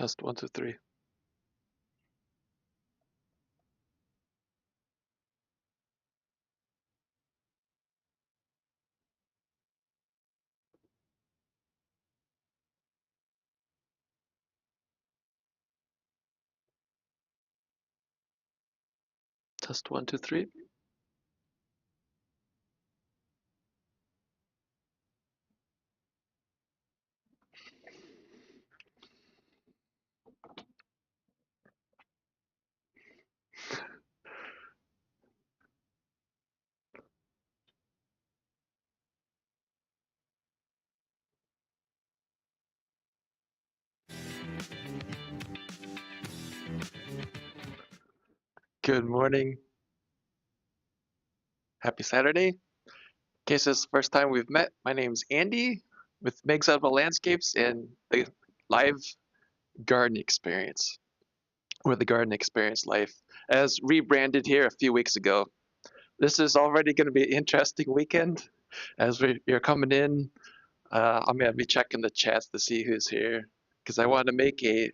Test one, two, three. Test one, two, three. Good morning. Happy Saturday. In case this is the first time we've met, my name's Andy with Meg's Edible Landscapes and the Live Garden Experience, or the Garden Experience Life, as rebranded here a few weeks ago. This is already going to be an interesting weekend as you're coming in. I'm going to be checking the chats to see who's here because I want to make a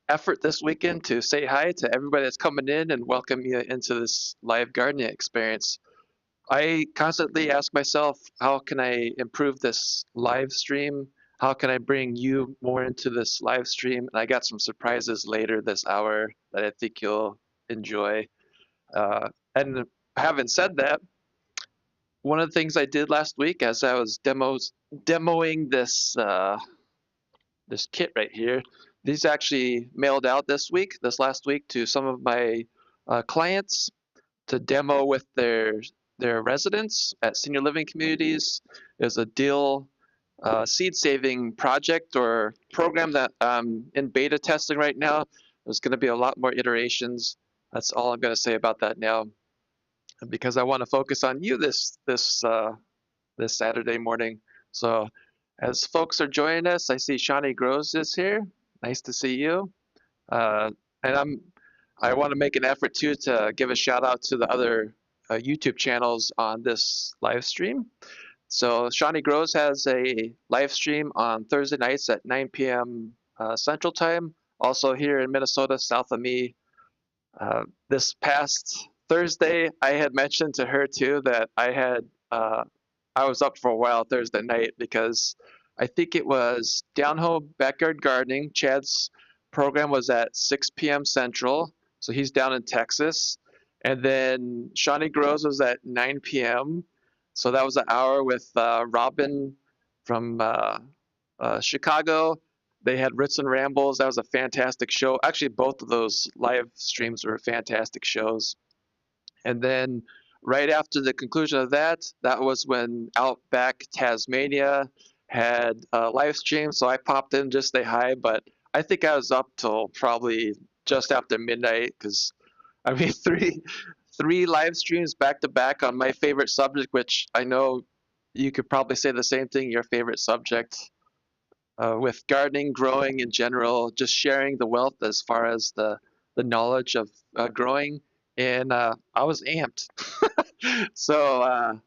effort this weekend to say hi to everybody that's coming in and welcome you into this live gardening experience. I constantly ask myself, how can I improve this live stream? How can I bring you more into this live stream? And I got some surprises later this hour that I think you'll enjoy. And having said that, one of the things I did last week as I was demoing this kit right here, these actually mailed out this last week to some of my clients to demo with their residents at senior living communities. Is a deal seed saving project or program that I'm in beta testing right now. There's going to be a lot more iterations. That's all I'm going to say about that now, because I want to focus on you this Saturday morning. So, as folks are joining us, I see Shawnee Groves is here. Nice to see you. Uh, and I want to make an effort too to give a shout out to the other YouTube channels on this live stream. So Shawnee Groves has a live stream on Thursday nights at 9 p.m. Central Time. Also here in Minnesota, south of me. This past Thursday, I had mentioned to her too that I was up for a while Thursday night because I think it was Down Home Backyard Gardening. Chad's program was at 6 p.m. Central, so he's down in Texas. And then Shawnee Groves was at 9 p.m. So that was an hour with Robin from Chicago. They had Ritz and Rambles. That was a fantastic show. Actually, both of those live streams were fantastic shows. And then right after the conclusion of that, that was when Outback Tasmania had a live stream. So I popped in just to say hi, but I think I was up till probably just after midnight because I mean three live streams back to back on my favorite subject, which I know you could probably say the same thing, your favorite subject. With gardening, growing in general, just sharing the wealth as far as the knowledge of growing, and I was amped. So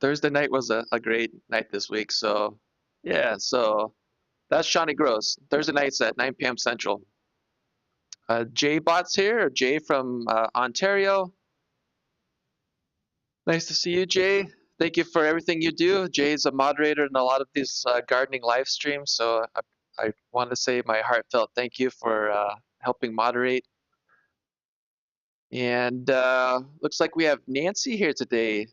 Thursday night was a great night this week. So yeah, so that's Shawnee Gross. Thursday nights at 9 p.m. Central. Jay Bot's here, or Jay from Ontario. Nice to see you, Jay. Thank you for everything you do. Jay's a moderator in a lot of these gardening live streams, so I want to say my heartfelt thank you for helping moderate. And looks like we have Nancy here today.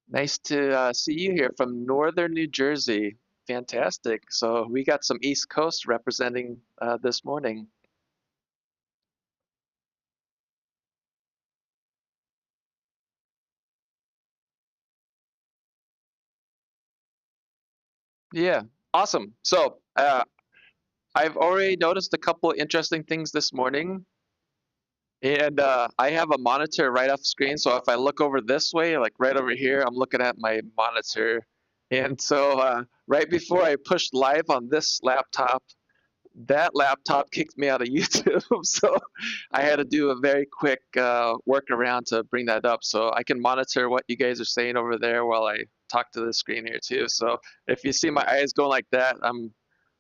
Nice to see you here from Northern New Jersey. Fantastic. So we got some East Coast representing this morning. Yeah, awesome. So I've already noticed a couple interesting things this morning. And I have a monitor right off screen. So if I look over this way, like right over here, I'm looking at my monitor. And so right before I pushed live on this laptop, that laptop kicked me out of YouTube. So I had to do a very quick workaround to bring that up. So I can monitor what you guys are saying over there while I talk to the screen here too. So if you see my eyes going like that,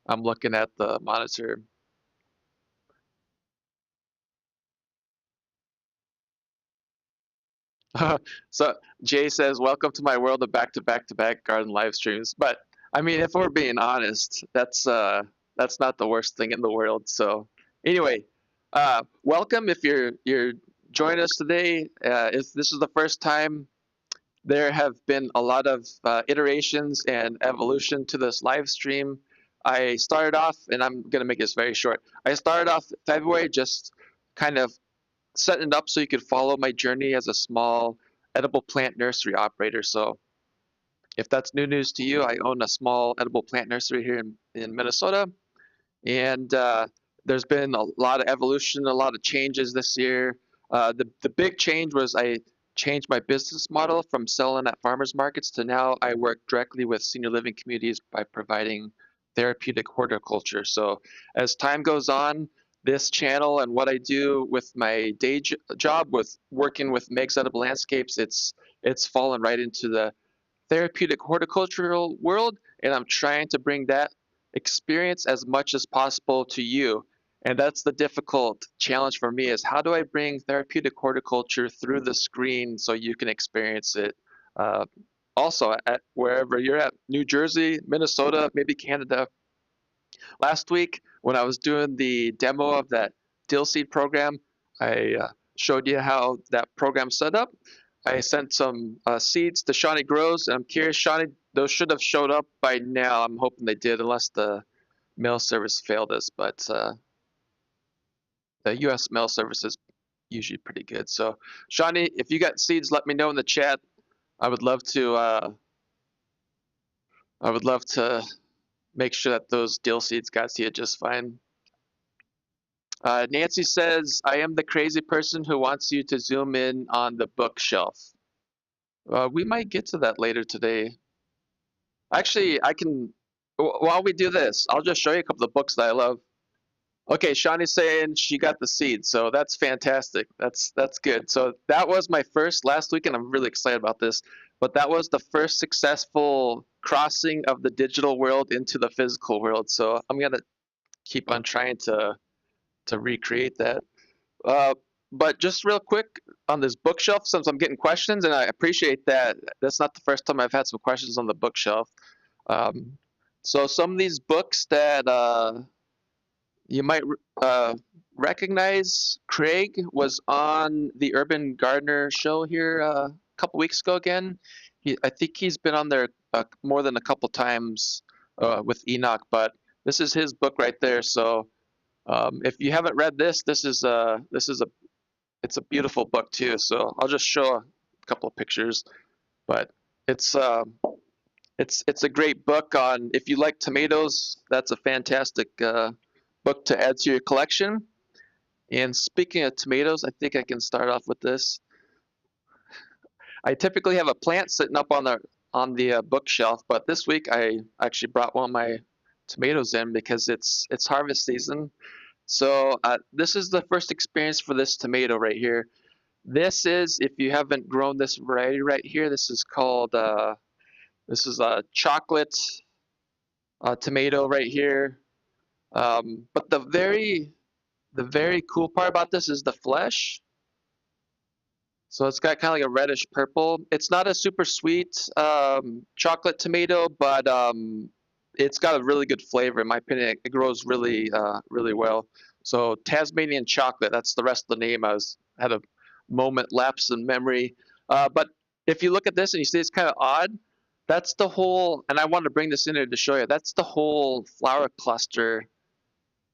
I'm looking at the monitor. So Jay says, "Welcome to my world of back-to-back-to-back garden live streams." But I mean, if we're being honest, that's not the worst thing in the world. So anyway, welcome if you're joining us today. If this is the first time, there have been a lot of iterations and evolution to this live stream. I started off, and I'm gonna make this very short. I started off February just kind of setting it up so you could follow my journey as a small edible plant nursery operator. So if that's new news to you, I own a small edible plant nursery here in Minnesota. And there's been a lot of evolution, a lot of changes this year. The big change was I changed my business model from selling at farmers markets to now I work directly with senior living communities by providing therapeutic horticulture. So as time goes on, this channel and what I do with my job with working with Meg's Edible Landscapes, it's fallen right into the therapeutic horticultural world, and I'm trying to bring that experience as much as possible to you. And that's the difficult challenge for me is how do I bring therapeutic horticulture through the screen so you can experience it uh, also at wherever you're at, New Jersey, Minnesota, maybe Canada. Last week when I was doing the demo of that dill seed program, I showed you how that program's set up. I sent some seeds to Shawnee Grows. I'm curious, Shawnee, those should have showed up by now. I'm hoping they did, unless the mail service failed us. But the U.S. mail service is usually pretty good. So, Shawnee, if you got seeds, let me know in the chat. I would love to. I would love to make sure that those dill seeds got to you just fine. Nancy says, I am the crazy person who wants you to zoom in on the bookshelf. We might get to that later today. Actually, I can, while we do this, I'll just show you a couple of books that I love. Okay, Shawnee's saying she got the seed, so that's fantastic. That's good. So that was my first last week, and I'm really excited about this. But that was the first successful crossing of the digital world into the physical world. So I'm gonna keep on trying to recreate that. Uh, but just real quick on this bookshelf, since I'm getting questions, and I appreciate that. That's not the first time I've had some questions on the bookshelf. Um, so some of these books that you might recognize, Craig was on the Urban Gardener show here a couple weeks ago again. I think he's been on there more than a couple times with Enoch, but this is his book right there. So if you haven't read this, this is a it's a beautiful book too. So I'll just show a couple of pictures, but it's it's a great book on if you like tomatoes. That's a fantastic book to add to your collection. And speaking of tomatoes, I think I can start off with this. I typically have a plant sitting up on the bookshelf, but this week I actually brought one of my tomatoes in because it's harvest season. So this is the first experience for this tomato right here. This is, if you haven't grown this variety right here, this is called, this is a chocolate tomato right here. But the very cool part about this is the flesh. So it's got kind of like a reddish purple. It's not a super sweet chocolate tomato, but it's got a really good flavor. In my opinion, it grows really, really well. So Tasmanian chocolate, that's the rest of the name. Had a moment lapse in memory. But if you look at this and you see it's kind of odd, that's the whole, and I wanted to bring this in here to show you, that's the whole flower cluster.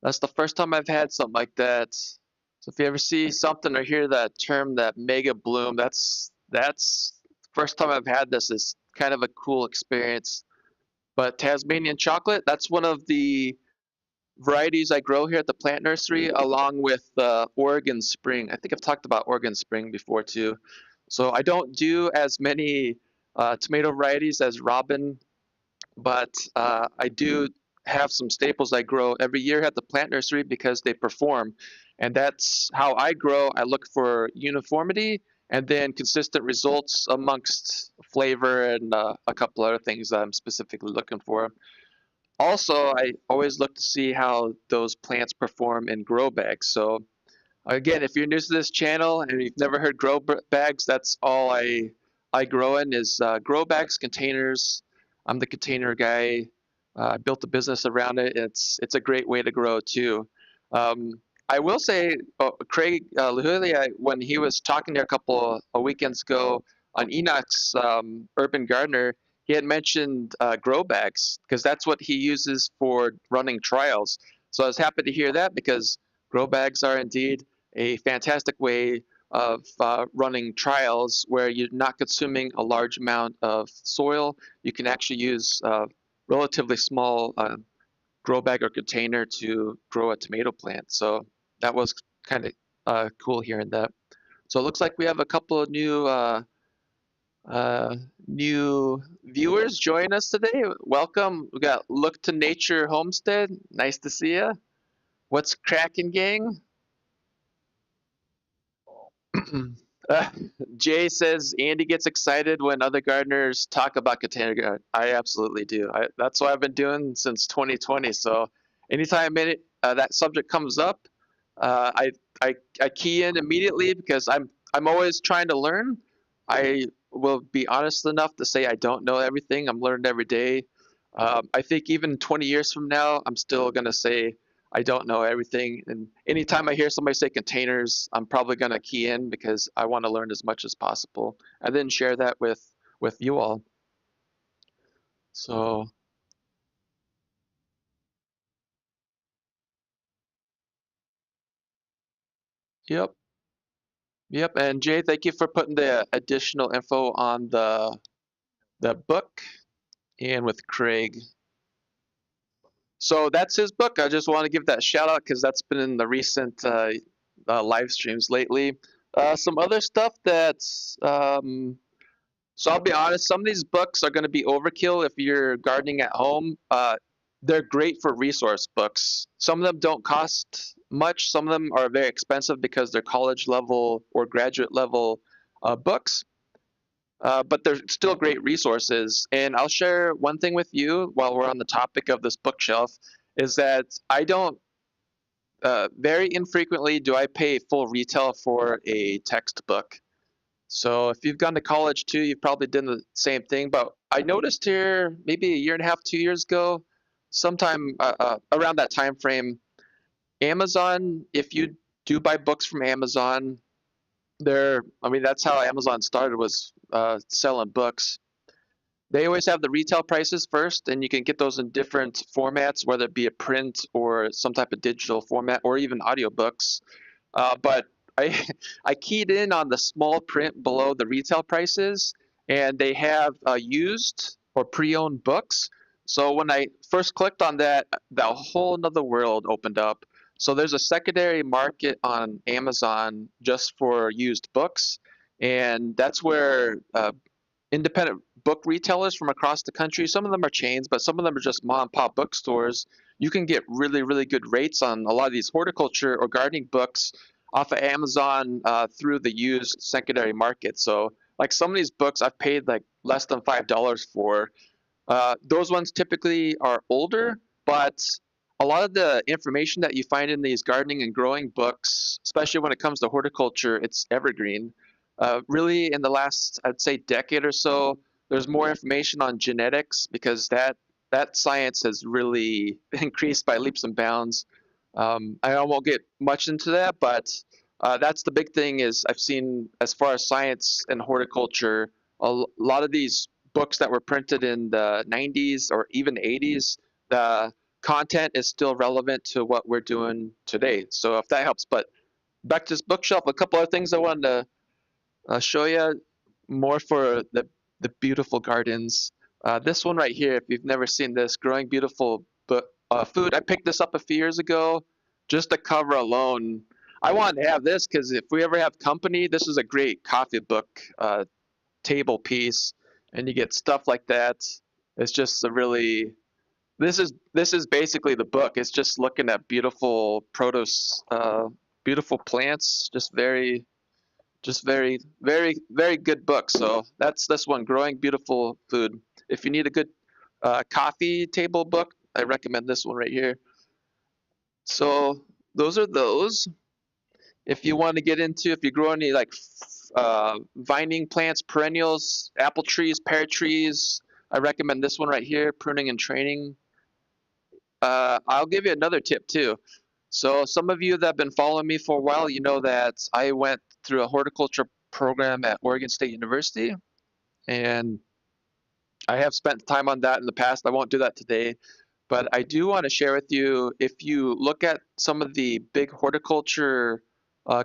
That's the first time I've had something like that. So if you ever see something or hear that term, that mega bloom, that's first time I've had this. Is kind of a cool experience. But Tasmanian chocolate, that's one of the varieties I grow here at the plant nursery, along with Oregon Spring. I think I've talked about Oregon Spring before too. So I don't do as many tomato varieties as Robin, but I do have some staples I grow every year at the plant nursery because they perform. And that's how I grow. I look for uniformity and then consistent results amongst flavor and a couple other things that I'm specifically looking for. Also, I always look to see how those plants perform in grow bags. So again, if you're new to this channel and you've never heard bags, that's all I grow in is grow bags, containers. I'm the container guy. I built a business around it. It's a great way to grow too. Um, I will say, Craig Lahulia, when he was talking here a couple of weekends ago on Enoch's Urban Gardener, he had mentioned grow bags because that's what he uses for running trials. So I was happy to hear that because grow bags are indeed a fantastic way of running trials where you're not consuming a large amount of soil. You can actually use a relatively small grow bag or container to grow a tomato plant. So that was kind of cool hearing that. So it looks like we have a couple of uh, new viewers join us today. Welcome. We got Look to Nature Homestead. Nice to see you. What's cracking, gang? Uh, Jay says Andy gets excited when other gardeners talk about container garden. I absolutely do. That's what I've been doing since 2020. So anytime that subject comes up, uh, I, I key in immediately because I'm always trying to learn. I will be honest enough to say I don't know everything. I'm learning every day. I think even 20 years from now, I'm still gonna say I don't know everything. And anytime I hear somebody say containers, I'm probably going to key in because I want to learn as much as possible and then share that with you all. So, yep. Yep. And Jay, thank you for putting the additional info on the book and with Craig. So that's his book. I just want to give that shout out because that's been in the recent live streams lately. Some other stuff that's so I'll be honest, some of these books are going to be overkill if you're gardening at home. They're great for resource books. Some of them don't cost much. Some of them are very expensive because they're college level or graduate level books. But they're still great resources. And I'll share one thing with you while we're on the topic of this bookshelf is that I don't very infrequently do I pay full retail for a textbook. So if you've gone to college too, you've probably done the same thing. But I noticed here maybe a year and a half, 2 years ago, sometime around that time frame, Amazon. If you do buy books from Amazon, I mean, that's how Amazon started was selling books. They always have the retail prices first, and you can get those in different formats, whether it be a print or some type of digital format, or even audiobooks. But I I keyed in on the small print below the retail prices, and they have used or pre-owned books. So when I first clicked on that, the whole another world opened up. So there's a secondary market on Amazon just for used books, and that's where independent book retailers from across the country. Some of them are chains, but some of them are just mom and pop bookstores. You can get really, really good rates on a lot of these horticulture or gardening books off of Amazon through the used secondary market. So, like some of these books, I've paid like less than $5 for. Those ones typically are older, but a lot of the information that you find in these gardening and growing books, especially when it comes to horticulture, it's evergreen. Really, in the last, I'd say, decade or so, there's more information on genetics because that science has really increased by leaps and bounds. I won't get much into that, but that's the big thing is I've seen as far as science and horticulture, lot of these books that were printed in the 90s or even 80s, the content is still relevant to what we're doing today. So if that helps, but back to this bookshelf, a couple of things I wanted to show you more for the beautiful gardens. This one right here, if you've never seen this, Growing Beautiful Food. I picked this up a few years ago. Just the cover alone, I wanted to have this because if we ever have company, this is a great coffee book table piece, and you get stuff like that. It's just a really this is basically the book. It's just looking at beautiful produce, beautiful plants, just very very good book. So that's this one, Growing Beautiful Food. If you need a good coffee table book, I recommend this one right here. So those are those. If you want to get into, if you grow any like vining plants, perennials, apple trees, pear trees, I recommend this one right here, pruning and training. I'll give you another tip too. So some of you that have been following me for a while, you know that I went through a horticulture program at Oregon State University, and I have spent time on that in the past. I won't do that today, but I do want to share with you, if you look at some of the big horticulture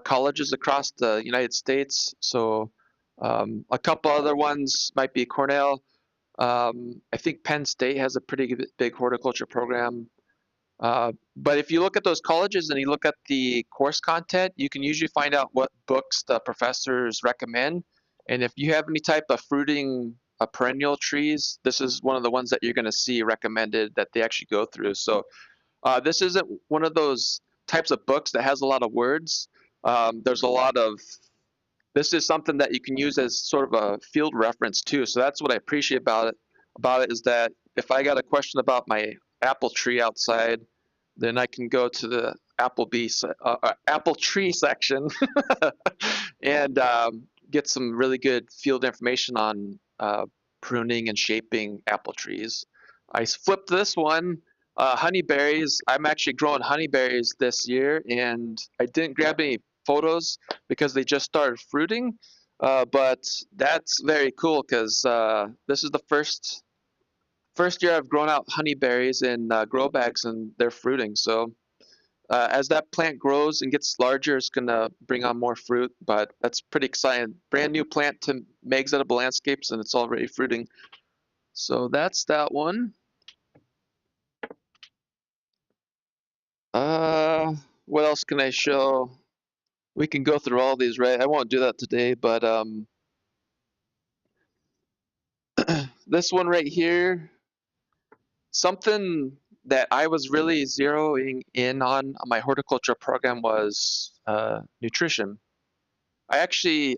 colleges across the United States, so a couple other ones might be Cornell. I think Penn State has a pretty big horticulture program. But if you look at those colleges and you look at the course content, you can usually find out what books the professors recommend. And if you have any type of fruiting perennial trees, this is one of the ones that you're going to see recommended that they actually go through. So this isn't one of those types of books that has a lot of words. There's a lot of this is something that you can use as sort of a field reference too. So that's what I appreciate about it. About it is that if I got a question about my apple tree outside, then I can go to the apple tree section and get some really good field information on pruning and shaping apple trees. I flipped this one, honeyberries. I'm actually growing honeyberries this year, and I didn't grab any photos because they just started fruiting. But that's very cool because this is the first year I've grown out honeyberries in grow bags, and they're fruiting. So as that plant grows and gets larger, it's gonna bring on more fruit. But that's pretty exciting. Brand new plant to Meg's Edible Landscapes, and it's already fruiting. So that's that one. What else can I show? We can go through all these, right? I won't do that today, but this one right here, something that I was really zeroing in on my horticulture program was nutrition. I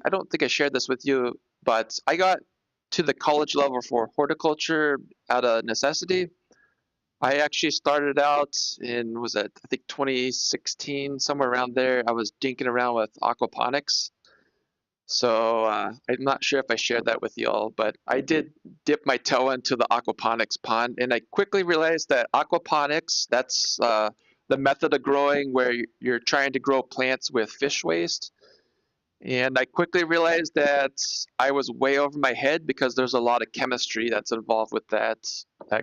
don't think I shared this with you, but I got to the college level for horticulture out of necessity. I actually started out in, was it, I think 2016, somewhere around there. I was dinking around with aquaponics. So I'm not sure if I shared that with y'all, but I did dip my toe into the aquaponics pond, and I quickly realized that aquaponics, that's the method of growing where you're trying to grow plants with fish waste. And I quickly realized that I was way over my head because there's a lot of chemistry that's involved with that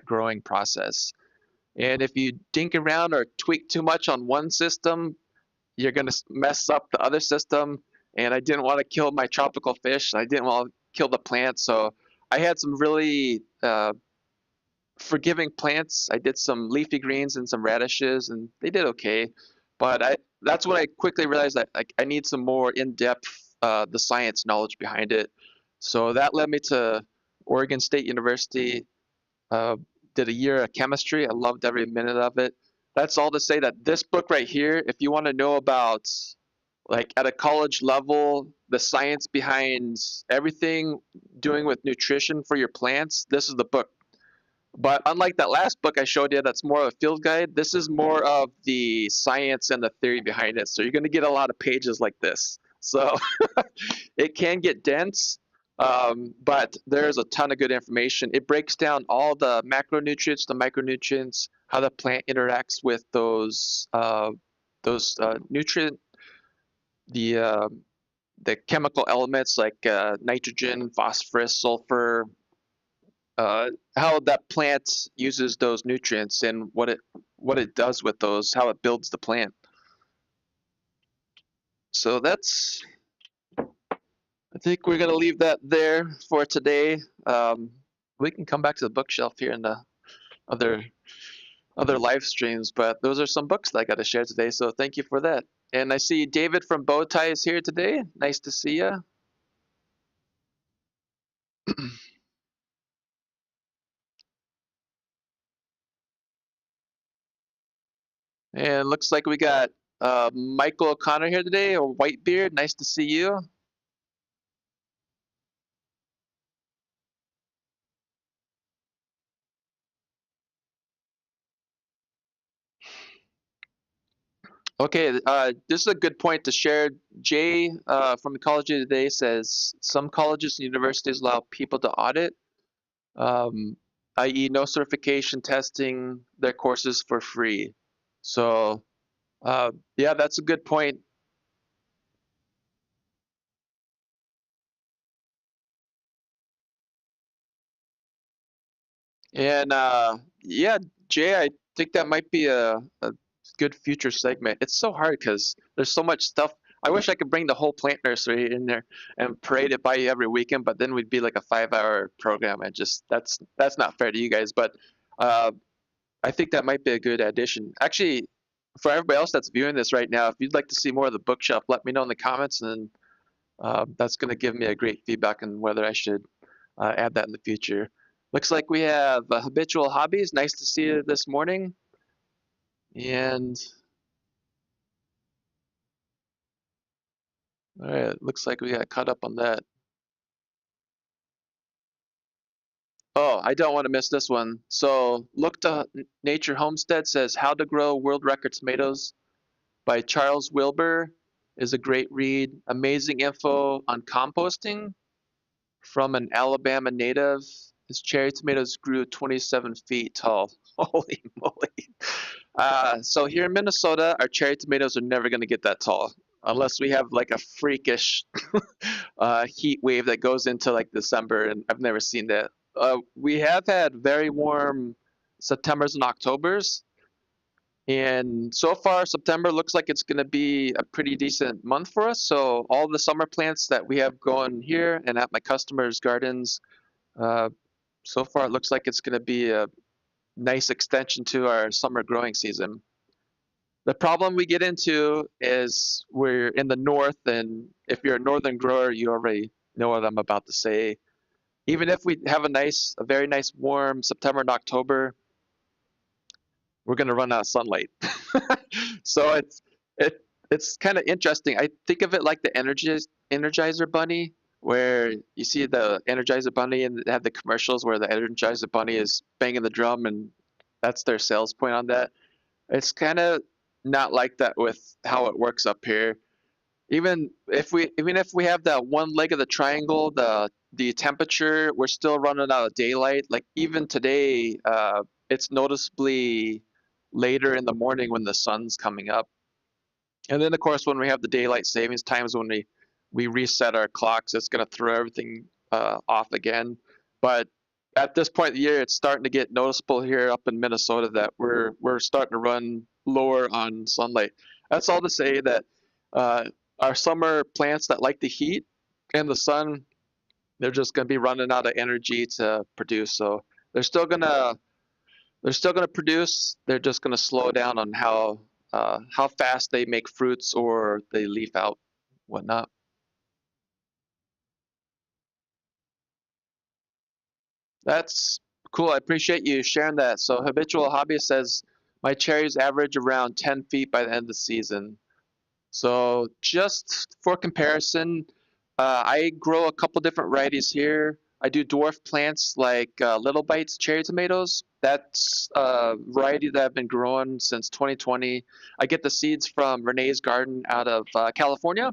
growing process. And if you dink around or tweak too much on one system, you're going to mess up the other system. And I didn't want to kill my tropical fish. I didn't want to kill the plants. So I had some really forgiving plants. I did some leafy greens and some radishes, and they did okay. But that's when I quickly realized that I need some more in-depth the science knowledge behind it. So that led me to Oregon State University. Uh, did a year of chemistry. I loved every minute of it. That's all to say that this book right here, if you want to know about like at a college level, the science behind everything doing with nutrition for your plants, this is the book. But unlike that last book I showed you, that's more of a field guide, this is more of the science and the theory behind it. So you're going to get a lot of pages like this. So it can get dense, but there's a ton of good information. It breaks down all the macronutrients, the micronutrients, how the plant interacts with those nutrient, the uh, the chemical elements like nitrogen, phosphorus, sulfur, how that plant uses those nutrients and what it does with those, how it builds the plant. So I think we're gonna leave that there for today. We can come back to the bookshelf here in the other other live streams, but those are some books that I got to share today. So thank you for that. And I see David from Bowtie is here today. Nice to see you. And looks like we got Michael O'Connor here today, or Whitebeard. Nice to see you. Okay, this is a good point to share. Jay from Ecology Today says some colleges and universities allow people to audit, um, i.e., no certification testing their courses for free. So, yeah, that's a good point. And yeah, Jay, I think that might be a good future segment. It's so hard because there's so much stuff. I wish I could bring the whole plant nursery in there and parade it by you every weekend, but then we'd be like a 5 hour program, and just that's not fair to you guys. But uh, I think that might be a good addition. Actually, for everybody else that's viewing this right now, if you'd like to see more of the bookshelf, let me know in the comments, and that's going to give me a great feedback on whether I should add that in the future. Looks like we have habitual hobbies. Nice to see you this morning. And all right, looks like we got caught up on that. Oh, I don't want to miss this one. So, Look to Nature Homestead says How to Grow World Record Tomatoes by Charles Wilbur is a great read. Amazing info on composting from an Alabama native. His cherry tomatoes grew 27 feet tall. Holy moly. So here in Minnesota, our cherry tomatoes are never going to get that tall unless we have like a freakish heat wave that goes into like December, and I've never seen that. We have had very warm Septembers and Octobers, and so far September looks like it's going to be a pretty decent month for us. So all the summer plants that we have going here and at my customers' gardens, uh, so far it looks like it's going to be a nice extension to our summer growing season. The problem we get into is we're in the north, and if you're a northern grower, you already know what I'm about to say. Even if we have a very nice warm September and October, we're going to run out of sunlight. So it it's kind of interesting. I think of it like the Energizer Bunny, where you see the Energizer Bunny and they have the commercials where the Energizer Bunny is banging the drum, and that's their sales point on that. It's kind of not like that with how it works up here. Even if we have that one leg of the triangle, the temperature, we're still running out of daylight. Like even today, it's noticeably later in the morning when the sun's coming up. And then of course when we have the daylight savings times when we reset our clocks, it's going to throw everything off again. But at this point of the year, it's starting to get noticeable here up in Minnesota that we're starting to run lower on sunlight. That's all to say that uh, our summer plants that like the heat and the sun, they're just going to be running out of energy to produce. So they're still gonna they're still going to produce. They're just going to slow down on how fast they make fruits or they leaf out, whatnot. That's cool. I appreciate you sharing that. So habitual hobbyist says my cherries average around 10 feet by the end of the season. So just for comparison, I grow a couple different varieties here. I do dwarf plants like Little Bites cherry tomatoes. That's a variety that I've been growing since 2020. I get the seeds from Renee's Garden out of California.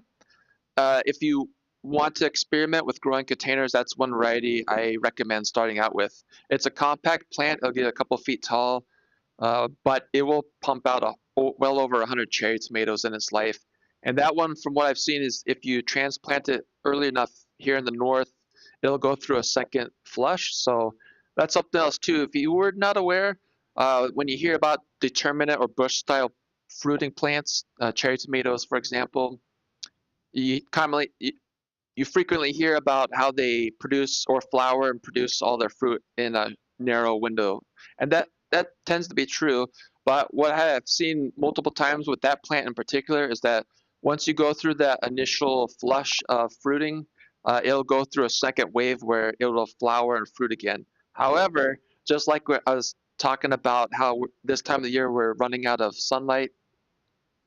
If you want to experiment with growing containers, that's one variety I recommend starting out with. It's a compact plant. It'll get a couple feet tall, but it will pump out well over 100 cherry tomatoes in its life. And that one, from what I've seen, is if you transplant it early enough here in the north, it'll go through a second flush. So that's something else too. If you were not aware, when you hear about determinate or bush style fruiting plants, cherry tomatoes, for example, you frequently hear about how they produce or flower and produce all their fruit in a narrow window, and that tends to be true. But what I have seen multiple times with that plant in particular is that once you go through that initial flush of fruiting, it'll go through a second wave where it'll flower and fruit again. However, just like I was talking about how this time of the year we're running out of sunlight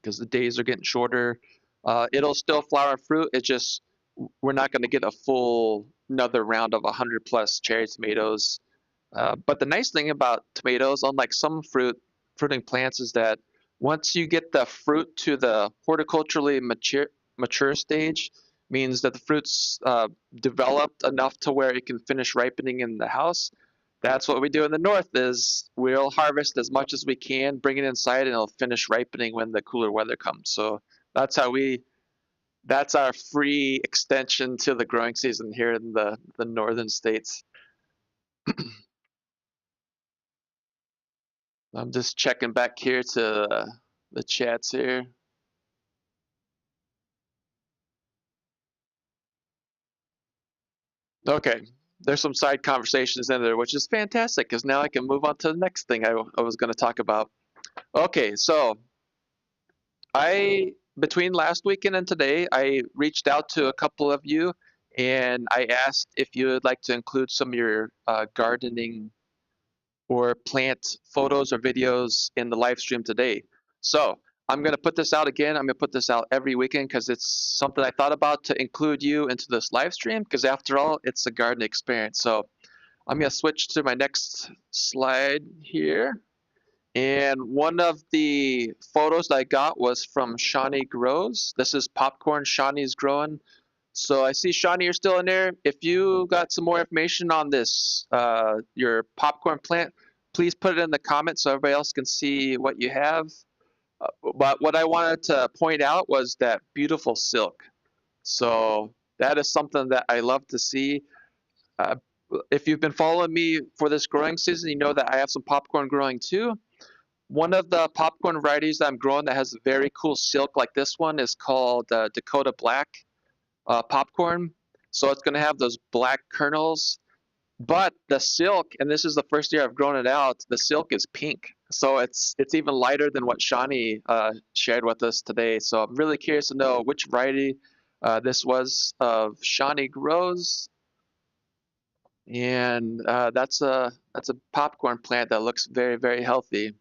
because the days are getting shorter, it'll still flower and fruit. It just we're not going to get a full another round of 100 plus cherry tomatoes. But the nice thing about tomatoes, unlike some fruiting plants, is that Once you get the fruit to the horticulturally mature stage, means that the fruit's developed enough to where it can finish ripening in the house. That's what we do in the north is we'll harvest as much as we can, bring it inside, and it'll finish ripening when the cooler weather comes. So that's how that's our free extension to the growing season here in the northern states. I'm just checking back here to the chats here. Okay, there's some side conversations in there, which is fantastic because now I can move on to the next thing I was going to talk about. Okay, so I between last weekend and today, I reached out to a couple of you and I asked if you would like to include some of your gardening or plant photos or videos in the live stream today. So I'm going to put this out again. I'm going to put this out every weekend because it's something I thought about to include you into this live stream because after all, it's a garden experience. So I'm going to switch to my next slide here. And one of the photos that I got was from Shawnee Grows. This is popcorn Shawnee's growing. So I see Shawnee, you're still in there. If you got some more information on this, your popcorn plant, please put it in the comments so everybody else can see what you have. But what I wanted to point out was that beautiful silk. So that is something that I love to see. Uh, if you've been following me for this growing season, you know that I have some popcorn growing too. One of the popcorn varieties that I'm growing that has very cool silk like this one is called Dakota Black popcorn. So it's going to have those black kernels. But the silk, and this is the first year I've grown it out, the silk is pink. So it's even lighter than what Shawnee shared with us today. So I'm really curious to know which variety this was of Shawnee Grows. And that's a popcorn plant that looks very, very healthy.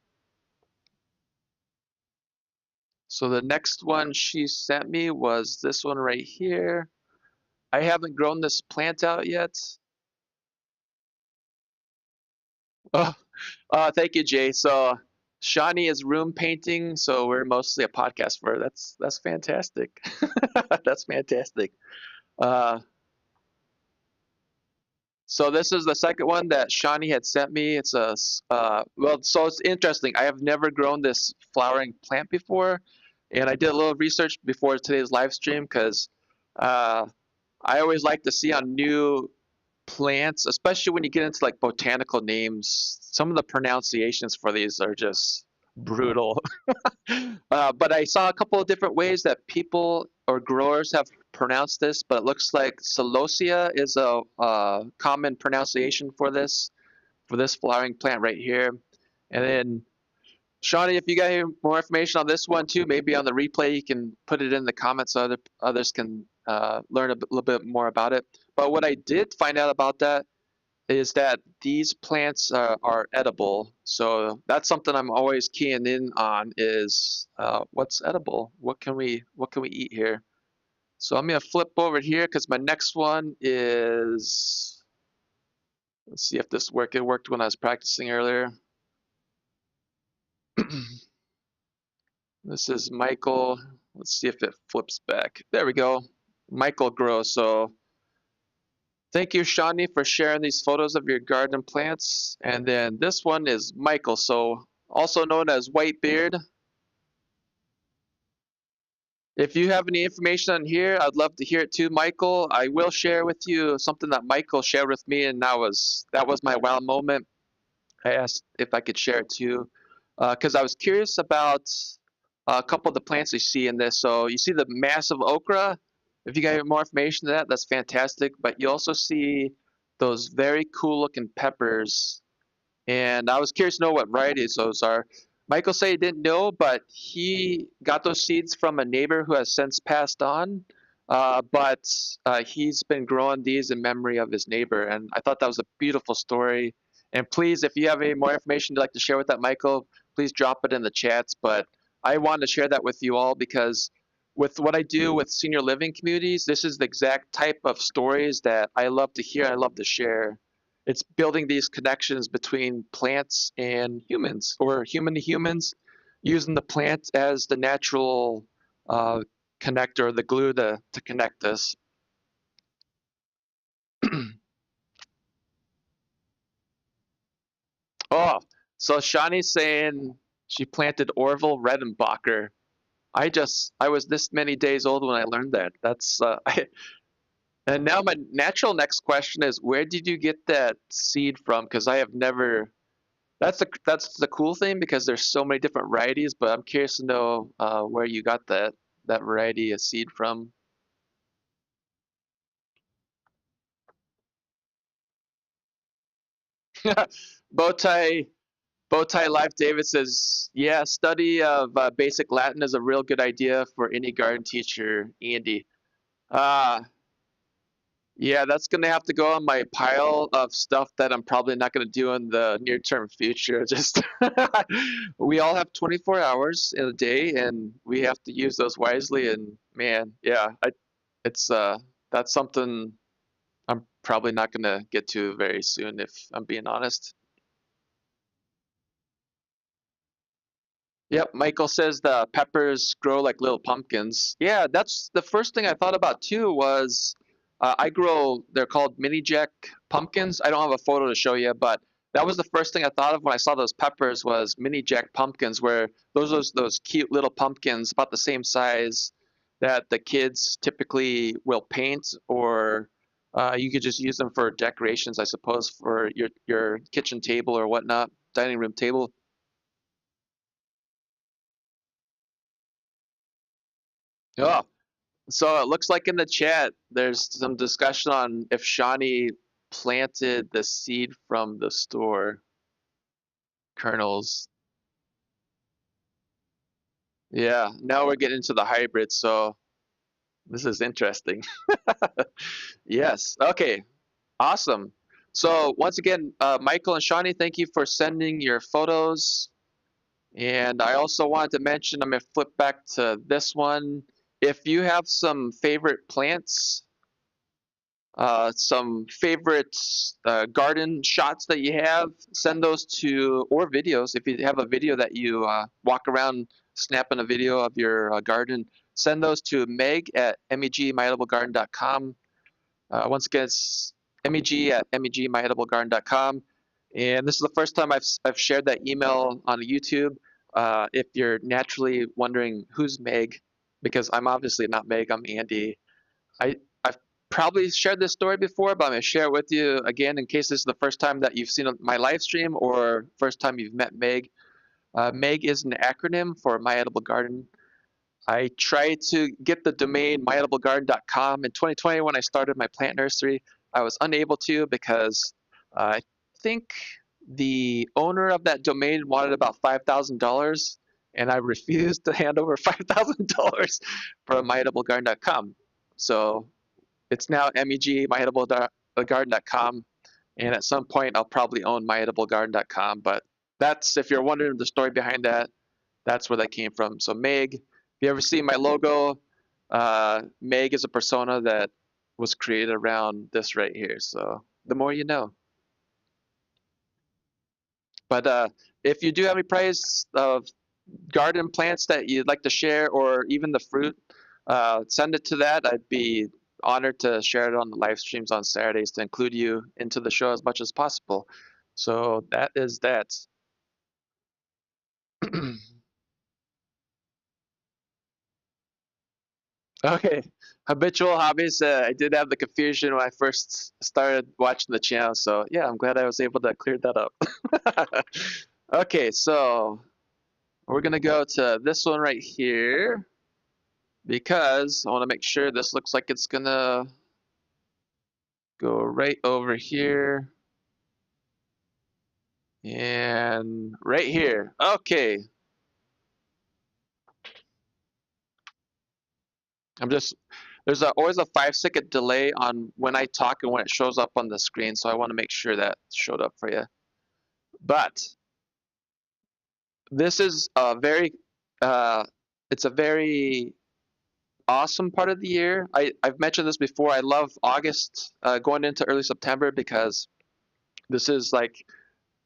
So the next one she sent me was this one right here. I haven't grown this plant out yet. Oh, thank you, Jay. So Shawnee is room painting, so we're mostly a podcast for her. That's fantastic. That's fantastic. Uh, so this is the second one that Shawnee had sent me. It's well, so it's interesting. I have never grown this flowering plant before, and I did a little research before today's live stream because uh, I always like to see on new plants, especially when you get into like botanical names. Some of the pronunciations for these are just brutal. But I saw a couple of different ways that people or growers have pronounced this, but it looks like celosia is a common pronunciation for this flowering plant right here. And then Shawnee, if you got any more information on this one too, maybe on the replay, you can put it in the comments so others can learn a little bit more about it. But what I did find out about that is that these plants are edible. So that's something I'm always keying in on is what's edible? What can we eat here? So I'm gonna flip over here because my next one is, let's see if this worked. It worked when I was practicing earlier. This is Michael. Let's see if it flips back. There we go. Michael Gross. So thank you, Shawnee, for sharing these photos of your garden plants. And then this one is Michael, so also known as Whitebeard. If you have any information on here, I'd love to hear it too, Michael. I will share with you something that Michael shared with me, and that was my wow moment. I asked if I could share it too, because I was curious about a couple of the plants you see in this. So you see the massive okra. If you got more information on that, that's fantastic. But you also see those very cool looking peppers. And I was curious to know what varieties those are. Michael said he didn't know, but he got those seeds from a neighbor who has since passed on. But he's been growing these in memory of his neighbor. And I thought that was a beautiful story. And please, if you have any more information you'd like to share with that, Michael, please drop it in the chats. But I wanted to share that with you all because with what I do with senior living communities, this is the exact type of stories that I love to hear, I love to share. It's building these connections between plants and humans or human to humans. using the plant as the natural connector, the glue to connect this. Oh, so Shawnee's saying she planted Orville Redenbacher. I was this many days old when I learned that. That's and now my natural next question is, where did you get that seed from? Because I have never. That's the cool thing because there's so many different varieties, but I'm curious to know where you got that variety of seed from. Bowtie Bowtie Life David says, yeah, study of basic Latin is a real good idea for any garden teacher, Andy. Uh, yeah, that's gonna have to go on my pile of stuff that I'm probably not gonna do in the near term future. Just we all have 24 hours in a day, and we have to use those wisely. And man, yeah, it's that's something I'm probably not gonna get to very soon, if I'm being honest. Yep, Michael says the peppers grow like little pumpkins. Yeah, that's the first thing I thought about too was I grow, they're called mini jack pumpkins. I don't have a photo to show you, but that was the first thing I thought of when I saw those peppers was mini jack pumpkins, where those cute little pumpkins about the same size that the kids typically will paint, or you could just use them for decorations, I suppose, for your kitchen table or whatnot, dining room table. Oh, so it looks like in the chat there's some discussion on if Shawnee planted the seed from the store kernels. Yeah, now we're getting into the hybrid, so this is interesting. Yes. Okay. Awesome. So once again, Michael and Shawnee, thank you for sending your photos. And I also wanted to mention, I'm gonna flip back to this one. If you have some favorite plants, some favorite garden shots that you have, send those to, or videos. If you have a video that you walk around snapping a video of your garden, send those to Meg at megmyediblegarden.com. Once again, it's Meg at megmyediblegarden.com. And this is the first time I've shared that email on YouTube. If you're naturally wondering who's Meg, because I'm obviously not Meg, I'm Andy. I've probably shared this story before, but I'm going to share it with you again in case this is the first time that you've seen my live stream or first time you've met Meg. Meg is an acronym for My Edible Garden. I tried to get the domain myediblegarden.com in 2020 when I started my plant nursery. I was unable to because I think the owner of that domain wanted about $5,000, and I refused to hand over $5,000 for myediblegarden.com. So it's now megmyediblegarden.com, and at some point I'll probably own myediblegarden.com. But that's, if you're wondering the story behind that, that's where that came from. So Meg, if you ever see my logo, Meg is a persona that was created around this right here. So the more you know. But if you do have any price of garden plants that you'd like to share, or even the fruit, send it to that. I'd be honored to share it on the live streams on Saturdays to include you into the show as much as possible. So that is that. Okay, habitual hobbies. I did have the confusion when I first started watching the channel, so yeah, I'm glad I was able to clear that up. Okay, so we're gonna go to this one right here because I want to make sure this looks like it's gonna go right over here and right here. Okay, I'm just there's always a 5-second delay on when I talk and when it shows up on the screen, so I want to make sure that showed up for you. But this is a very uh, it's a very awesome part of the year. I've mentioned this before. I love August going into early September because this is like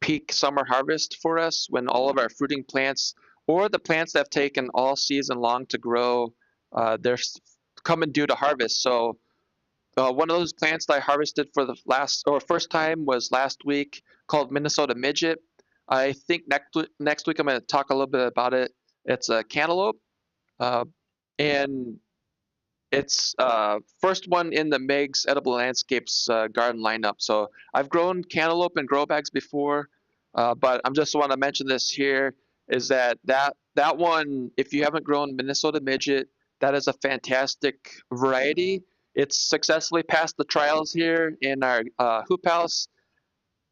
peak summer harvest for us when all of our fruiting plants or the plants that have taken all season long to grow, they're coming due to harvest. So one of those plants that I harvested for the first time was last week, called Minnesota Midget. I think next week I'm going to talk a little bit about it. It's a cantaloupe, uh, and it's first one in the Meg's Edible Landscapes garden lineup. So I've grown cantaloupe in grow bags before, but I'm just want to mention this here is that one, if you haven't grown Minnesota Midget, that is a fantastic variety. It's successfully passed the trials here in our hoop house,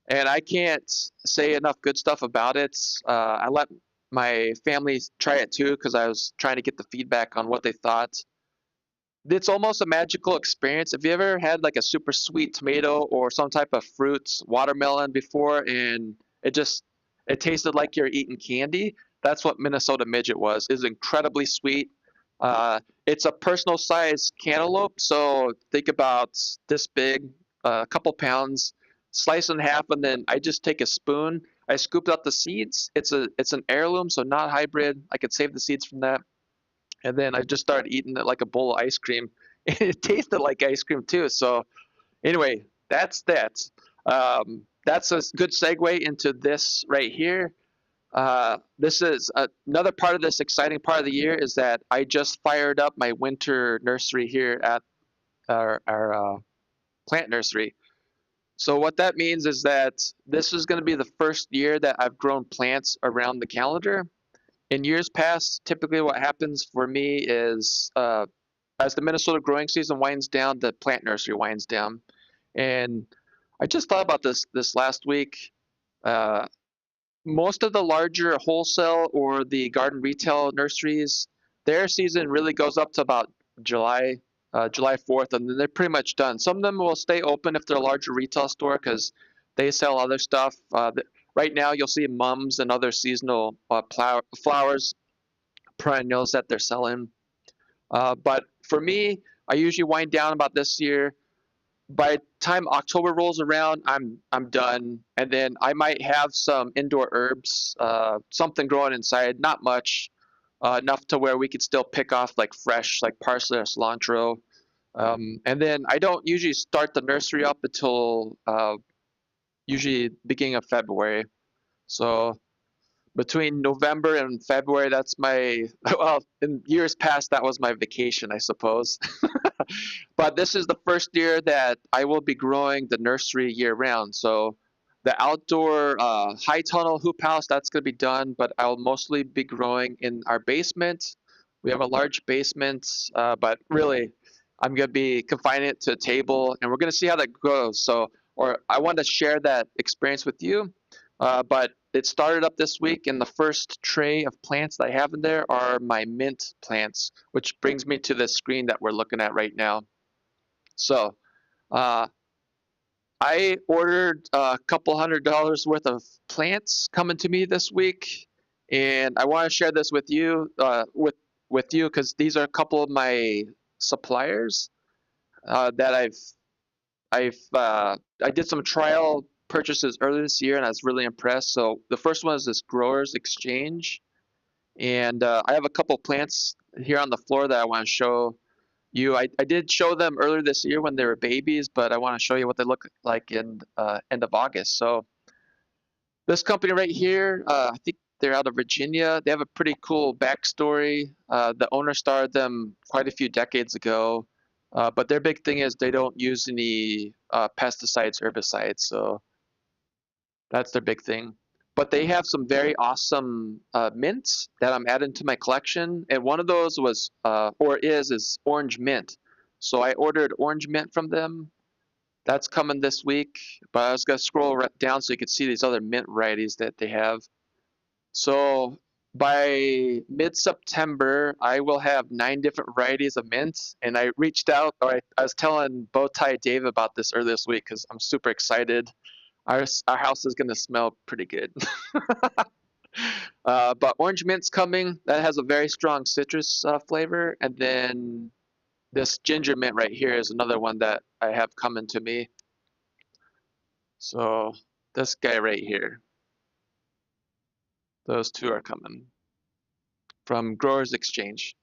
and I can't say enough good stuff about it. I let my family try it too because I was trying to get the feedback on what they thought. It's almost a magical experience. Have you ever had like a super sweet tomato or some type of fruit, watermelon before, and it tasted like you're eating candy? That's what Minnesota Midget was. It's incredibly sweet. It's a personal size cantaloupe, so think about this big, a couple pounds, slice in half, and then I just take a spoon. I scooped out the seeds. It's an heirloom, so not hybrid. I could save the seeds from that, and then I just started eating it like a bowl of ice cream. It tasted like ice cream too. So anyway, that's that. That's a good segue into this right here. This is another part of this exciting part of the year is that I just fired up my winter nursery here at our plant nursery. So what that means is that this is going to be the first year that I've grown plants around the calendar. In years past, typically what happens for me is as the Minnesota growing season winds down, the plant nursery winds down. And I just thought about this last week. Uh, Most of the larger wholesale or the garden retail nurseries, their season really goes up to about July, July 4th, and then they're pretty much done. Some of them will stay open if they're a larger retail store because they sell other stuff. Right now, you'll see mums and other seasonal flowers, perennials that they're selling. But for me, I usually wind down about this year. By the time October rolls around, I'm done, and then I might have some indoor herbs, something growing inside, not much, enough to where we could still pick off like fresh, like parsley or cilantro. And then I don't usually start the nursery up until usually beginning of February. So between November and February, that's my well, in years past, that was my vacation, I suppose. But this is the first year that I will be growing the nursery year round. So the outdoor high tunnel hoop house, that's going to be done, but I'll mostly be growing in our basement. We have a large basement, but really, I'm going to be confining it to a table, and we're going to see how that goes. So, or I want to share that experience with you. But it started up this week, and the first tray of plants that I have in there are my mint plants, which brings me to the screen that we're looking at right now. So, uh, I ordered a couple $100 worth of plants coming to me this week, and I want to share this with you, with you, because these are a couple of my suppliers that I did some trial purchases earlier this year, and I was really impressed. So the first one is this Growers Exchange, and I have a couple plants here on the floor that I want to show you. I did show them earlier this year when they were babies, but I want to show you what they look like in end of August. So this company right here, I think they're out of Virginia. They have a pretty cool backstory. The owner started them quite a few decades ago, but their big thing is they don't use any pesticides, herbicides. So that's their big thing. But they have some very awesome mints that I'm adding to my collection, and one of those was or is orange mint. So I ordered orange mint from them. That's coming this week, but I was gonna scroll down so you could see these other mint varieties that they have. So by mid-September, I will have 9 different varieties of mint, and I reached out, or I was telling Bowtie Dave about this earlier this week because I'm super excited. Our house is gonna smell pretty good. But orange mint's coming. That has a very strong citrus flavor, and then this ginger mint right here is another one that I have coming to me. So this guy right here, those two are coming. from Growers Exchange.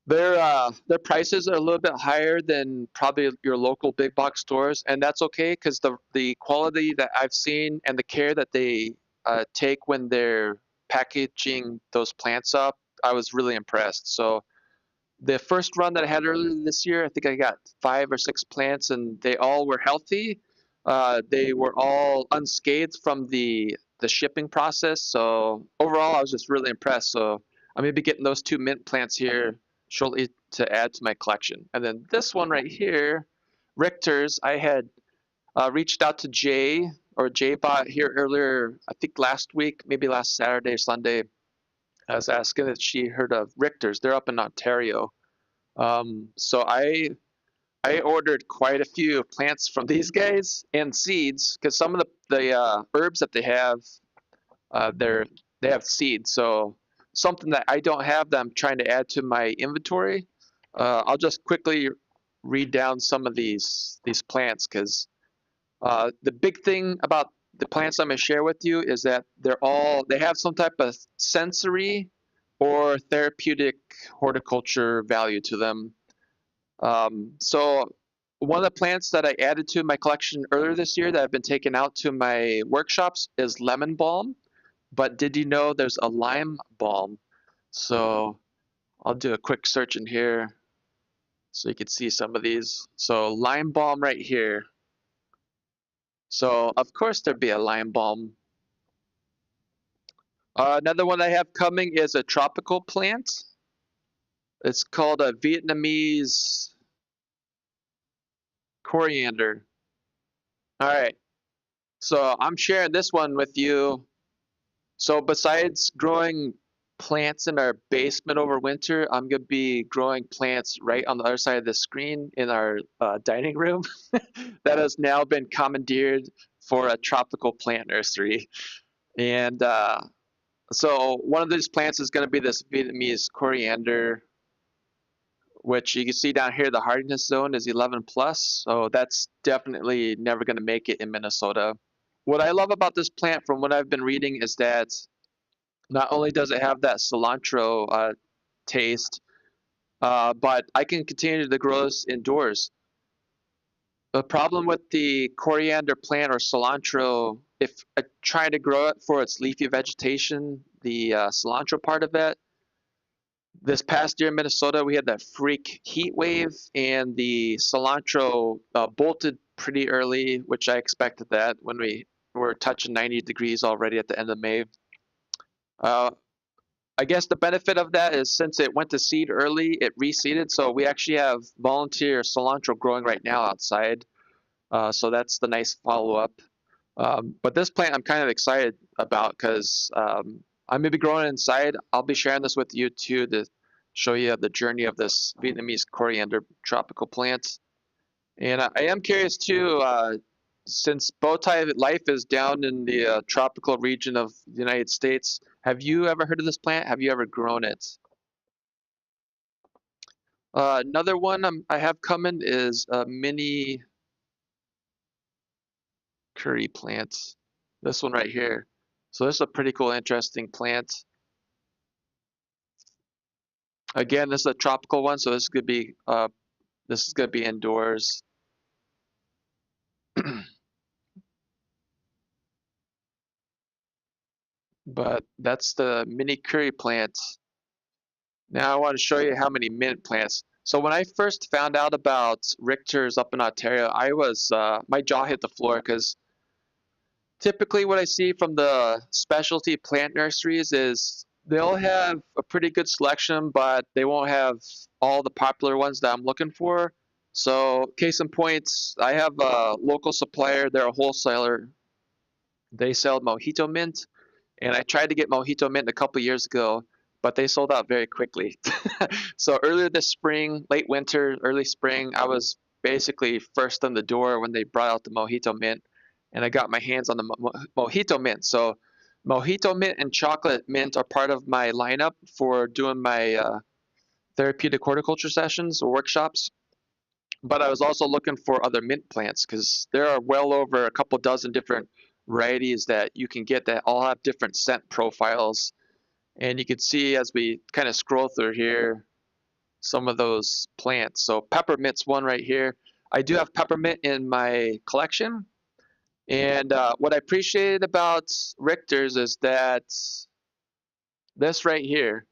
Their prices are a little bit higher than probably your local big box stores, and that's okay because the quality that I've seen and the care that they take when they're packaging those plants up, I was really impressed. So the first run that I had earlier this year, I think I got 5 or 6 plants, and they all were healthy. They were all unscathed from the shipping process. So overall, I was just really impressed. So I'm gonna be getting those 2 mint plants here shortly to add to my collection. And then this one right here, Richter's, I had reached out to Jay or Jay bought here earlier, I think last week, maybe last Saturday or Sunday. I was asking if she heard of Richter's. They're up in Ontario. So I ordered quite a few plants from these guys and seeds because some of the herbs that they have, they have seeds. So something that I don't have that I'm trying to add to my inventory. I'll just quickly read down some of these plants because the big thing about the plants I'm going to share with you is that they have some type of sensory or therapeutic horticulture value to them. So one of the plants that I added to my collection earlier this year that I've been taking out to my workshops is lemon balm. But did you know there's a lime balm? So I'll do a quick search in here so you can see some of these. So lime balm right here. So of course there'd be a lime balm. Another one I have coming is a tropical plant. It's called a Vietnamese coriander. All right. So I'm sharing this one with you. So besides growing plants in our basement over winter, I'm gonna be growing plants right on the other side of the screen in our dining room that has now been commandeered for a tropical plant nursery. And so one of these plants is gonna be this Vietnamese coriander, which you can see down here, the hardiness zone is 11 plus. So that's definitely never gonna make it in Minnesota. What I love about this plant from what I've been reading is that not only does it have that cilantro taste, but I can continue to grow this indoors. The problem with the coriander plant or cilantro, if trying to grow it for its leafy vegetation, the cilantro part of it, this past year in Minnesota, we had that freak heat wave, and the cilantro bolted pretty early, which I expected that when we were touching 90 degrees already at the end of May. Uh, I guess the benefit of that is since it went to seed early, it reseeded. So we actually have volunteer cilantro growing right now outside. So that's the nice follow up. But this plant I'm kind of excited about because I'm going to be growing it inside. I'll be sharing this with you too to show you the journey of this Vietnamese coriander tropical plant. And I am curious too, since Bowtie Life is down in the tropical region of the United States, have you ever heard of this plant? Have you ever grown it? Another one I have coming is a mini curry plant. This one right here. So this is a pretty cool, interesting plant. Again, this is a tropical one, so this is gonna be indoors. But that's the mini curry plant. Now I want to show you how many mint plants. So when I first found out about Richter's up in Ontario, I was my jaw hit the floor because typically what I see from the specialty plant nurseries is they'll have a pretty good selection, but they won't have all the popular ones that I'm looking for. So case in point, I have a local supplier, they're a wholesaler. They sell Mojito Mint, and I tried to get Mojito Mint a couple years ago, but they sold out very quickly. So earlier this spring, late winter, early spring, I was basically first on the door when they brought out the Mojito Mint, and I got my hands on the Mojito Mint. So Mojito Mint and Chocolate Mint are part of my lineup for doing my therapeutic horticulture sessions or workshops. But I was also looking for other mint plants because there are well over a couple dozen different varieties that you can get that all have different scent profiles. And you can see as we kind of scroll through here, some of those plants. So peppermint's one right here. I do have peppermint in my collection. And what I appreciated about Richter's is that this right here,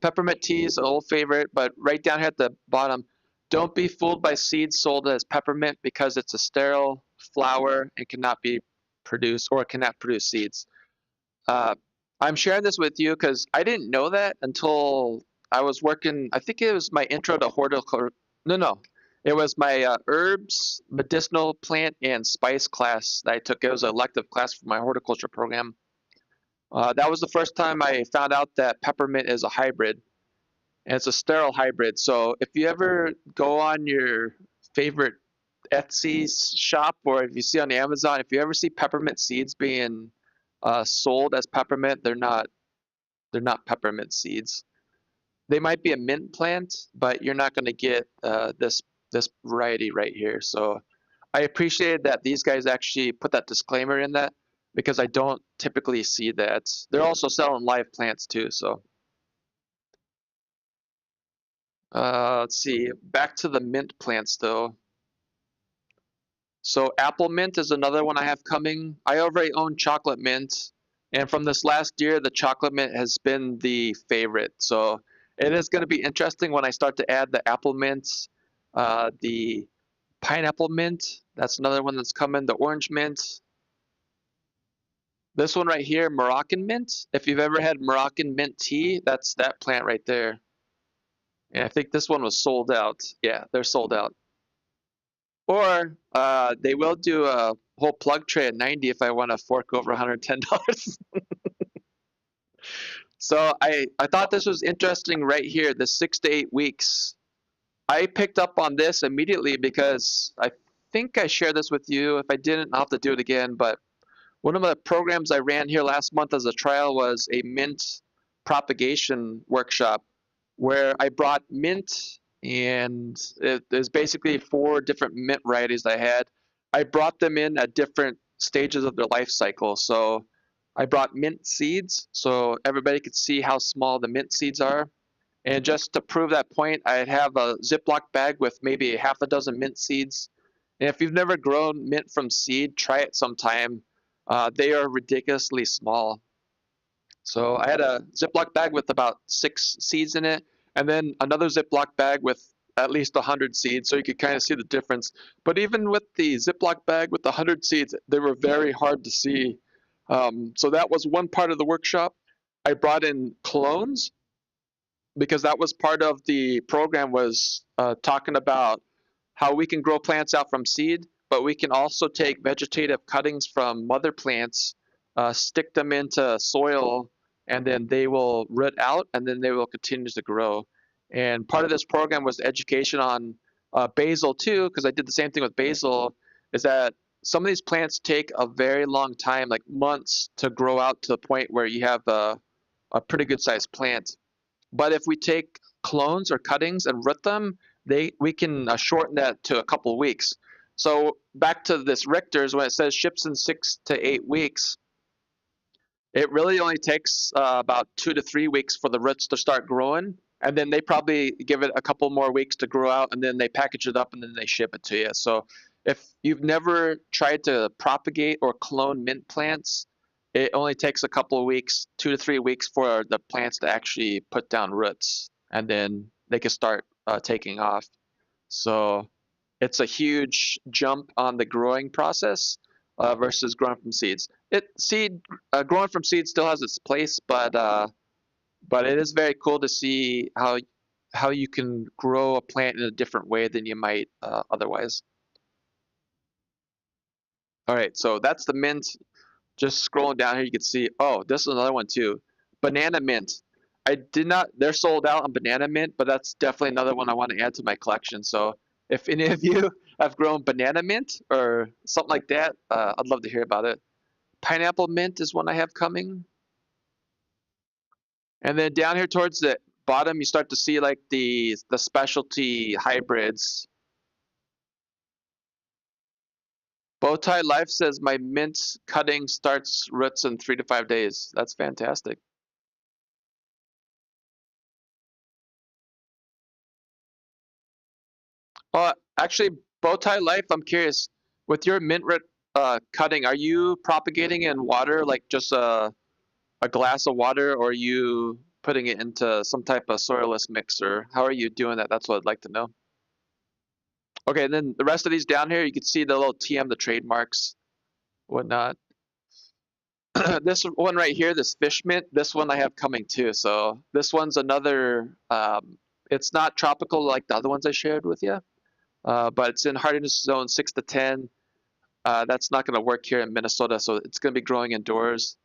peppermint tea is an old favorite, but right down here at the bottom, don't be fooled by seeds sold as peppermint because it's a sterile flower and cannot be produced or cannot produce seeds. Uh, I'm sharing this with you because I didn't know that until I was working. I think it was my intro to horticulture. No. It was my herbs, medicinal plant, and spice class that I took. It was an elective class for my horticulture program. That was the first time I found out that peppermint is a hybrid, and it's a sterile hybrid. So if you ever go on your favorite Etsy shop, or if you see on Amazon, if you ever see peppermint seeds being sold as peppermint, they're not peppermint seeds. They might be a mint plant, but you're not going to get this variety right here. So I appreciated that these guys actually put that disclaimer in that because I don't typically see that. They're also selling live plants too. So let's see. Back to the mint plants though. So apple mint is another one I have coming. I already own chocolate mint, and from this last year, the chocolate mint has been the favorite. So it is going to be interesting when I start to add the apple mints, the pineapple mint. That's another one that's coming. The orange mint. This one right here, Moroccan mint. If you've ever had Moroccan mint tea, that's that plant right there. And I think this one was sold out. Yeah, they're sold out. Or they will do a whole plug tray at 90 if I want to fork over $110. So I thought this was interesting right here, the 6 to 8 weeks. I picked up on this immediately because I think I shared this with you. If I didn't, I'll have to do it again. But one of the programs I ran here last month as a trial was a mint propagation workshop where I brought mint, and there's basically 4 different mint varieties I had. I brought them in at different stages of their life cycle. So I brought mint seeds so everybody could see how small the mint seeds are. And just to prove that point, I'd have a Ziploc bag with maybe half a dozen mint seeds. And if you've never grown mint from seed, try it sometime. They are ridiculously small. So I had a Ziploc bag with about 6 seeds in it, and then another Ziploc bag with at least 100 seeds, so you could kind of see the difference. But even with the Ziploc bag with the 100 seeds, they were very hard to see. So that was one part of the workshop. I brought in clones because that was part of the program, was talking about how we can grow plants out from seed, but we can also take vegetative cuttings from mother plants, stick them into soil, and then they will root out, and then they will continue to grow. And part of this program was education on basil too, because I did the same thing with basil. Is that some of these plants take a very long time, like months, to grow out to the point where you have a pretty good sized plant. But if we take clones or cuttings and root them, we can shorten that to a couple of weeks. So back to this Richter's, when it says ships in 6 to 8 weeks, it really only takes about 2 to 3 weeks for the roots to start growing, and then they probably give it a couple more weeks to grow out, and then they package it up and then they ship it to you. So if you've never tried to propagate or clone mint plants, it only takes a couple of weeks, 2 to 3 weeks, for the plants to actually put down roots, and then they can start taking off. So it's a huge jump on the growing process versus growing from seeds. Growing from seeds still has its place, but it is very cool to see how you can grow a plant in a different way than you might otherwise. All right, so that's the mint. Just scrolling down here, you can see, oh, this is another one too. Banana mint. I did not, they're sold out on banana mint, but that's definitely another one I want to add to my collection. So if any of you have grown banana mint or something like that, I'd love to hear about it. Pineapple mint is one I have coming. And then down here towards the bottom, you start to see like the specialty hybrids. Bowtie Life says my mint cutting starts roots in 3 to 5 days. That's fantastic. Actually, Bowtie Life, I'm curious. With your mint root cutting, are you propagating in water, like just a glass of water, or are you putting it into some type of soilless mixer? How are you doing that? That's what I'd like to know. Okay, and then the rest of these down here, you can see the little TM, the trademarks, whatnot. This one right here, this fish mint, this one I have coming too. So this one's another. It's not tropical like the other ones I shared with you, but it's in hardiness zone 6 to 10. That's not going to work here in Minnesota, so it's going to be growing indoors.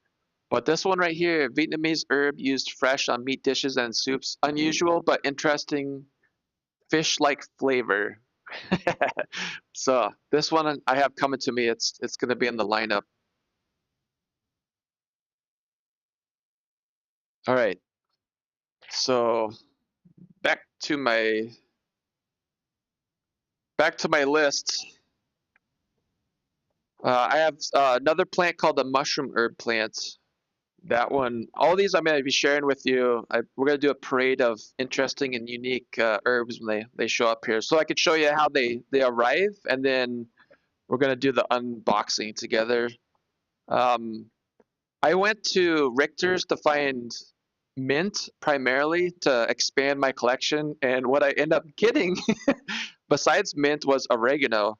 But this one right here, Vietnamese herb used fresh on meat dishes and soups. Unusual but interesting fish-like flavor. So this one I have coming to me. It's going to be in the lineup. All right. So back to my list. I have another plant called the mushroom herb plant. That one, all these I'm going to be sharing with you. We're going to do a parade of interesting and unique herbs when they show up here. So I could show you how they arrive, and then we're going to do the unboxing together. Um, I went to Richter's to find mint primarily to expand my collection, and what I end up getting besides mint was oregano.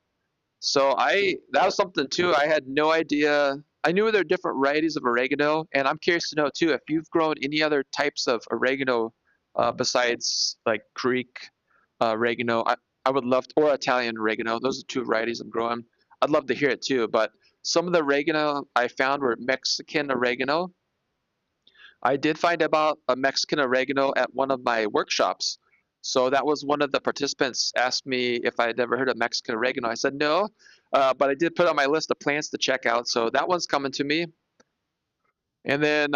So that was something too. I had no idea. I knew there are different varieties of oregano, and I'm curious to know too if you've grown any other types of oregano besides like Greek oregano. I would love to, or Italian oregano. Those are two varieties I'm growing. I'd love to hear it too. But some of the oregano I found were Mexican oregano. I did find about a Mexican oregano at one of my workshops. So that was one of the participants asked me if I had ever heard of Mexican oregano. I said no, but I did put on my list of plants to check out. So that one's coming to me. And then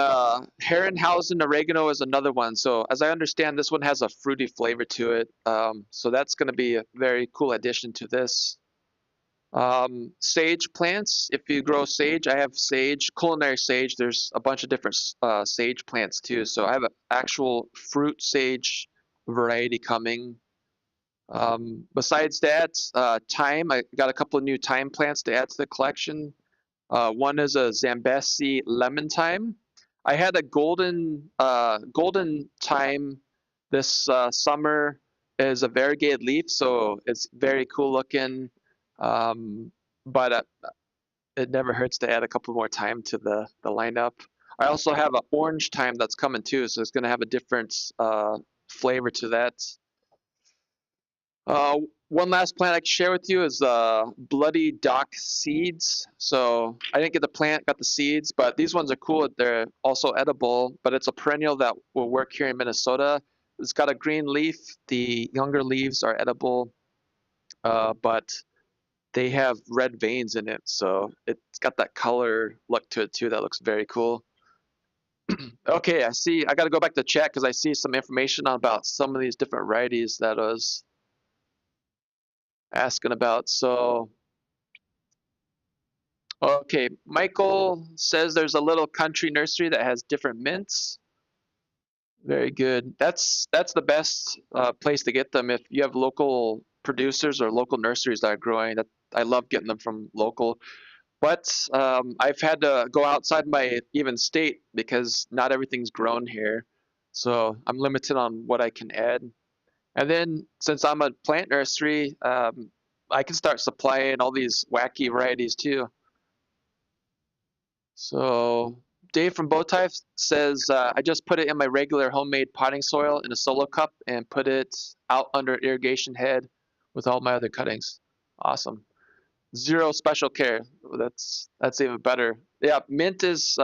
Herrenhausen oregano is another one. So as I understand, this one has a fruity flavor to it. So that's going to be a very cool addition to this. Sage plants. If you grow sage, I have sage, culinary sage. There's a bunch of different sage plants too. So I have an actual fruit sage variety coming. Besides that, thyme. I got a couple of new thyme plants to add to the collection. One is a Zambesi lemon thyme. I had a golden thyme this summer. Is a variegated leaf, so it's very cool looking. Um, but it never hurts to add a couple more thyme to the lineup. I also have an orange thyme that's coming too, so it's going to have a different flavor to that. Uh, One last plant I can share with you is Bloody Dock seeds. So I didn't get the plant, got the seeds, but these ones are cool. They're also edible, but it's a perennial that will work here in Minnesota. It's got a green leaf. The younger leaves are edible, but they have red veins in it, so it's got that color look to it too. That looks very cool. Okay, I see. I got to go back to chat because I see some information about some of these different varieties that I was asking about. So, okay, Michael says there's a little country nursery that has different mints. Very good. That's the best place to get them if you have local producers or local nurseries that are growing. That I love getting them from local. But I've had to go outside my even state because not everything's grown here. So I'm limited on what I can add. And then since I'm a plant nursery, I can start supplying all these wacky varieties too. So Dave from Bowtie says, I just put it in my regular homemade potting soil in a solo cup and put it out under irrigation head with all my other cuttings. Awesome. Zero special care. That's even better. Yeah, mint is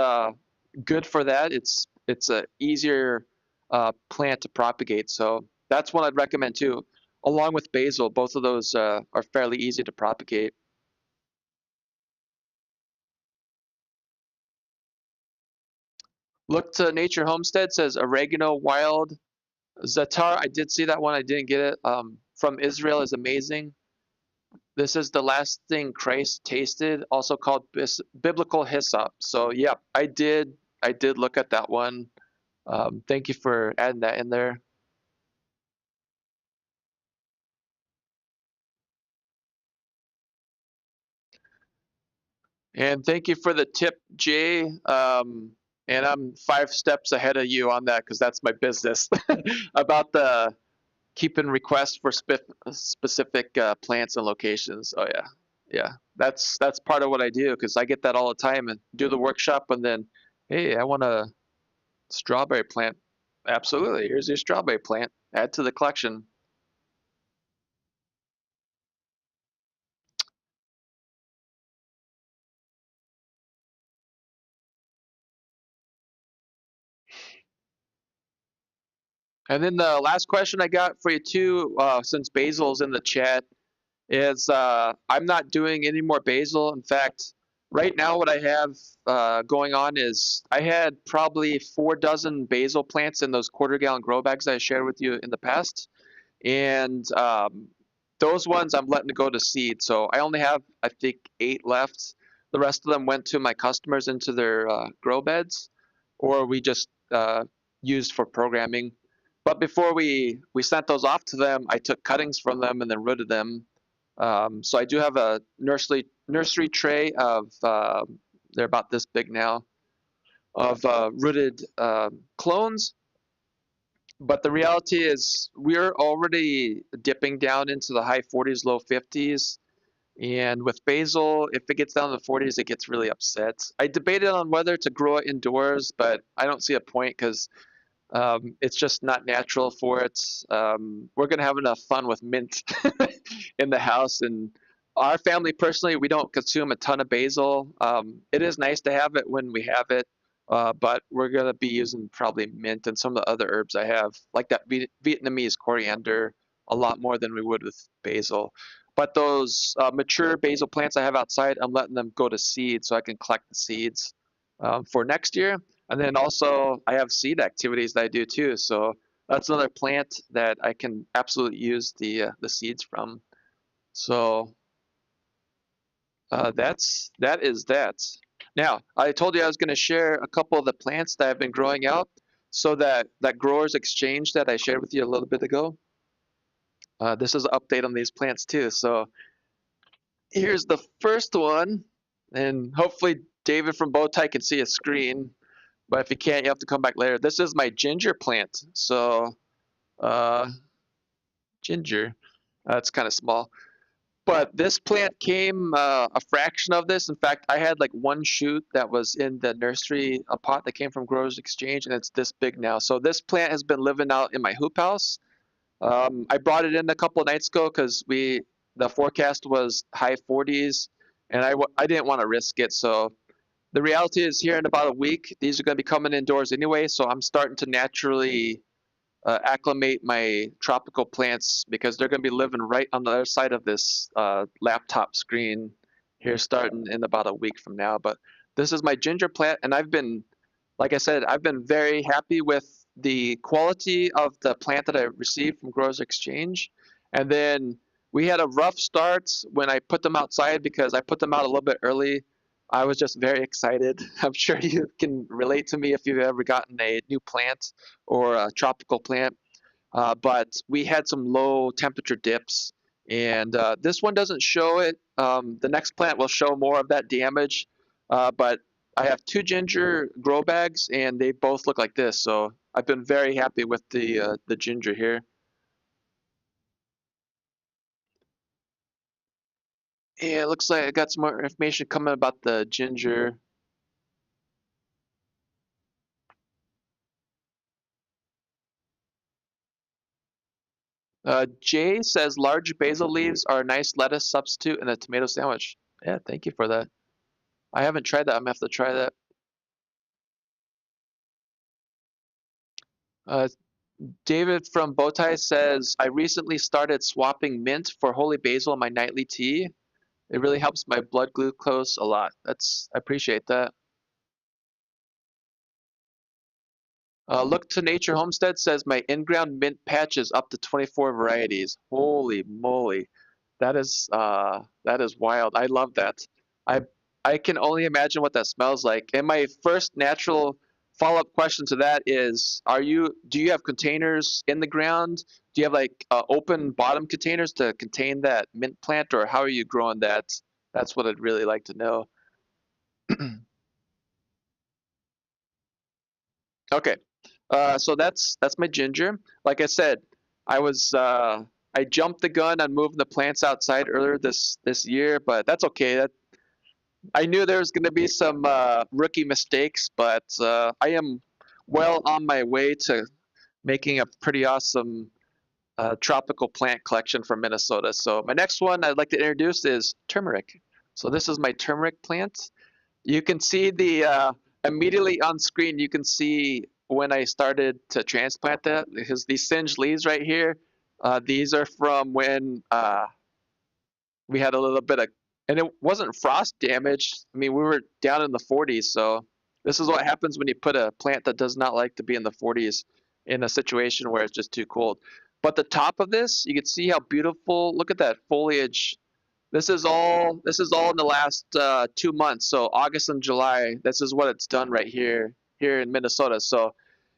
good for that. It's a easier plant to propagate, so that's one I'd recommend too. Along with basil, both of those are fairly easy to propagate. Look to Nature Homestead says oregano wild zatar. I did see that one. I didn't get it. From Israel is amazing. This is the last thing Christ tasted, also called biblical hyssop. So yeah, I did look at that one. Thank you for adding that in there. And thank you for the tip, Jay. And I'm 5 steps ahead of you on that because that's my business about the keeping requests for specific plants and locations. Oh yeah, yeah. That's part of what I do because I get that all the time and do the workshop and then, hey, I want a strawberry plant. Absolutely. Here's your strawberry plant. Add to the collection. And then the last question I got for you too, since Basil's in the chat, is I'm not doing any more basil. In fact, right now what I have going on is I had probably 4 dozen basil plants in those quarter-gallon grow bags I shared with you in the past, and those ones I'm letting go to seed. So I only have I think 8 left. The rest of them went to my customers into their grow beds, or we just used for programming. But before we sent those off to them, I took cuttings from them and then rooted them. So I do have a nursery tray of they're about this big now of rooted clones. But the reality is we're already dipping down into the high 40s, low 50s. And with basil, if it gets down to the 40s, it gets really upset. I debated on whether to grow it indoors, but I don't see a point because it's just not natural for it. We're gonna have enough fun with mint in the house, and our family personally, we don't consume a ton of basil. It is nice to have it when we have it, but we're gonna be using probably mint and some of the other herbs I have, like that Vietnamese coriander, a lot more than we would with basil. But those mature basil plants I have outside, I'm letting them go to seed so I can collect the seeds for next year. And then also I have seed activities that I do too. So that's another plant that I can absolutely use the seeds from. So that is that. Now I told you I was going to share a couple of the plants that I've been growing out. So that growers exchange that I shared with you a little bit ago. This is an update on these plants too. So here's the first one, and hopefully David from Bowtie can see a screen. But if you can't, you have to come back later. This is my ginger plant. So, uh, ginger, it's kind of small. But this plant came a fraction of this. In fact, I had like one shoot that was in the nursery, a pot that came from Growers Exchange, and it's this big now. So this plant has been living out in my hoop house. I brought it in a couple of nights ago because the forecast was high 40s, and I didn't want to risk it. So the reality is here in about a week, these are going to be coming indoors anyway, so I'm starting to naturally acclimate my tropical plants because they're going to be living right on the other side of this laptop screen here starting in about a week from now. But this is my ginger plant, and like I said, I've been very happy with the quality of the plant that I received from Growers Exchange. And then we had a rough start when I put them outside because I put them out a little bit early. I was just very excited. I'm sure you can relate to me if you've ever gotten a new plant or a tropical plant. But we had some low temperature dips, and this one doesn't show it. The next plant will show more of that damage, but I have 2 ginger grow bags, and they both look like this. So I've been very happy with the ginger here. Yeah, it looks like I got some more information coming about the ginger. Jay says large basil leaves are a nice lettuce substitute in a tomato sandwich. Yeah, thank you for that. I haven't tried that. I'm gonna have to try that. Uh, David from Bowtie says, I recently started swapping mint for holy basil in my nightly tea. It really helps my blood glucose a lot. I appreciate that. Look to Nature Homestead says my in-ground mint patch is up to 24 varieties. Holy moly. that is wild. I love that. I I can only imagine what that smells like. And my first natural follow-up question to that is, do you have containers in the ground? Do you have like open bottom containers to contain that mint plant, or how are you growing that? That's what I'd really like to know. Okay. So that's my ginger. Like I said, I was I jumped the gun on moving the plants outside earlier this year, but that's okay. I knew there was going to be some rookie mistakes, but I am well on my way to making a pretty awesome tropical plant collection from Minnesota. So my next one I'd like to introduce is turmeric. So this is my turmeric plant. You can see the immediately on screen. You can see when I started to transplant that, because these singed leaves right here. These are from when we had a little bit of, and it wasn't frost damage. I mean, we were down in the 40s, so this is what happens when you put a plant that does not like to be in the 40s in a situation where it's just too cold. But the top of this, you can see how beautiful. Look at that foliage. This is all in the last 2 months. So August and July. This is what it's done right here in Minnesota. So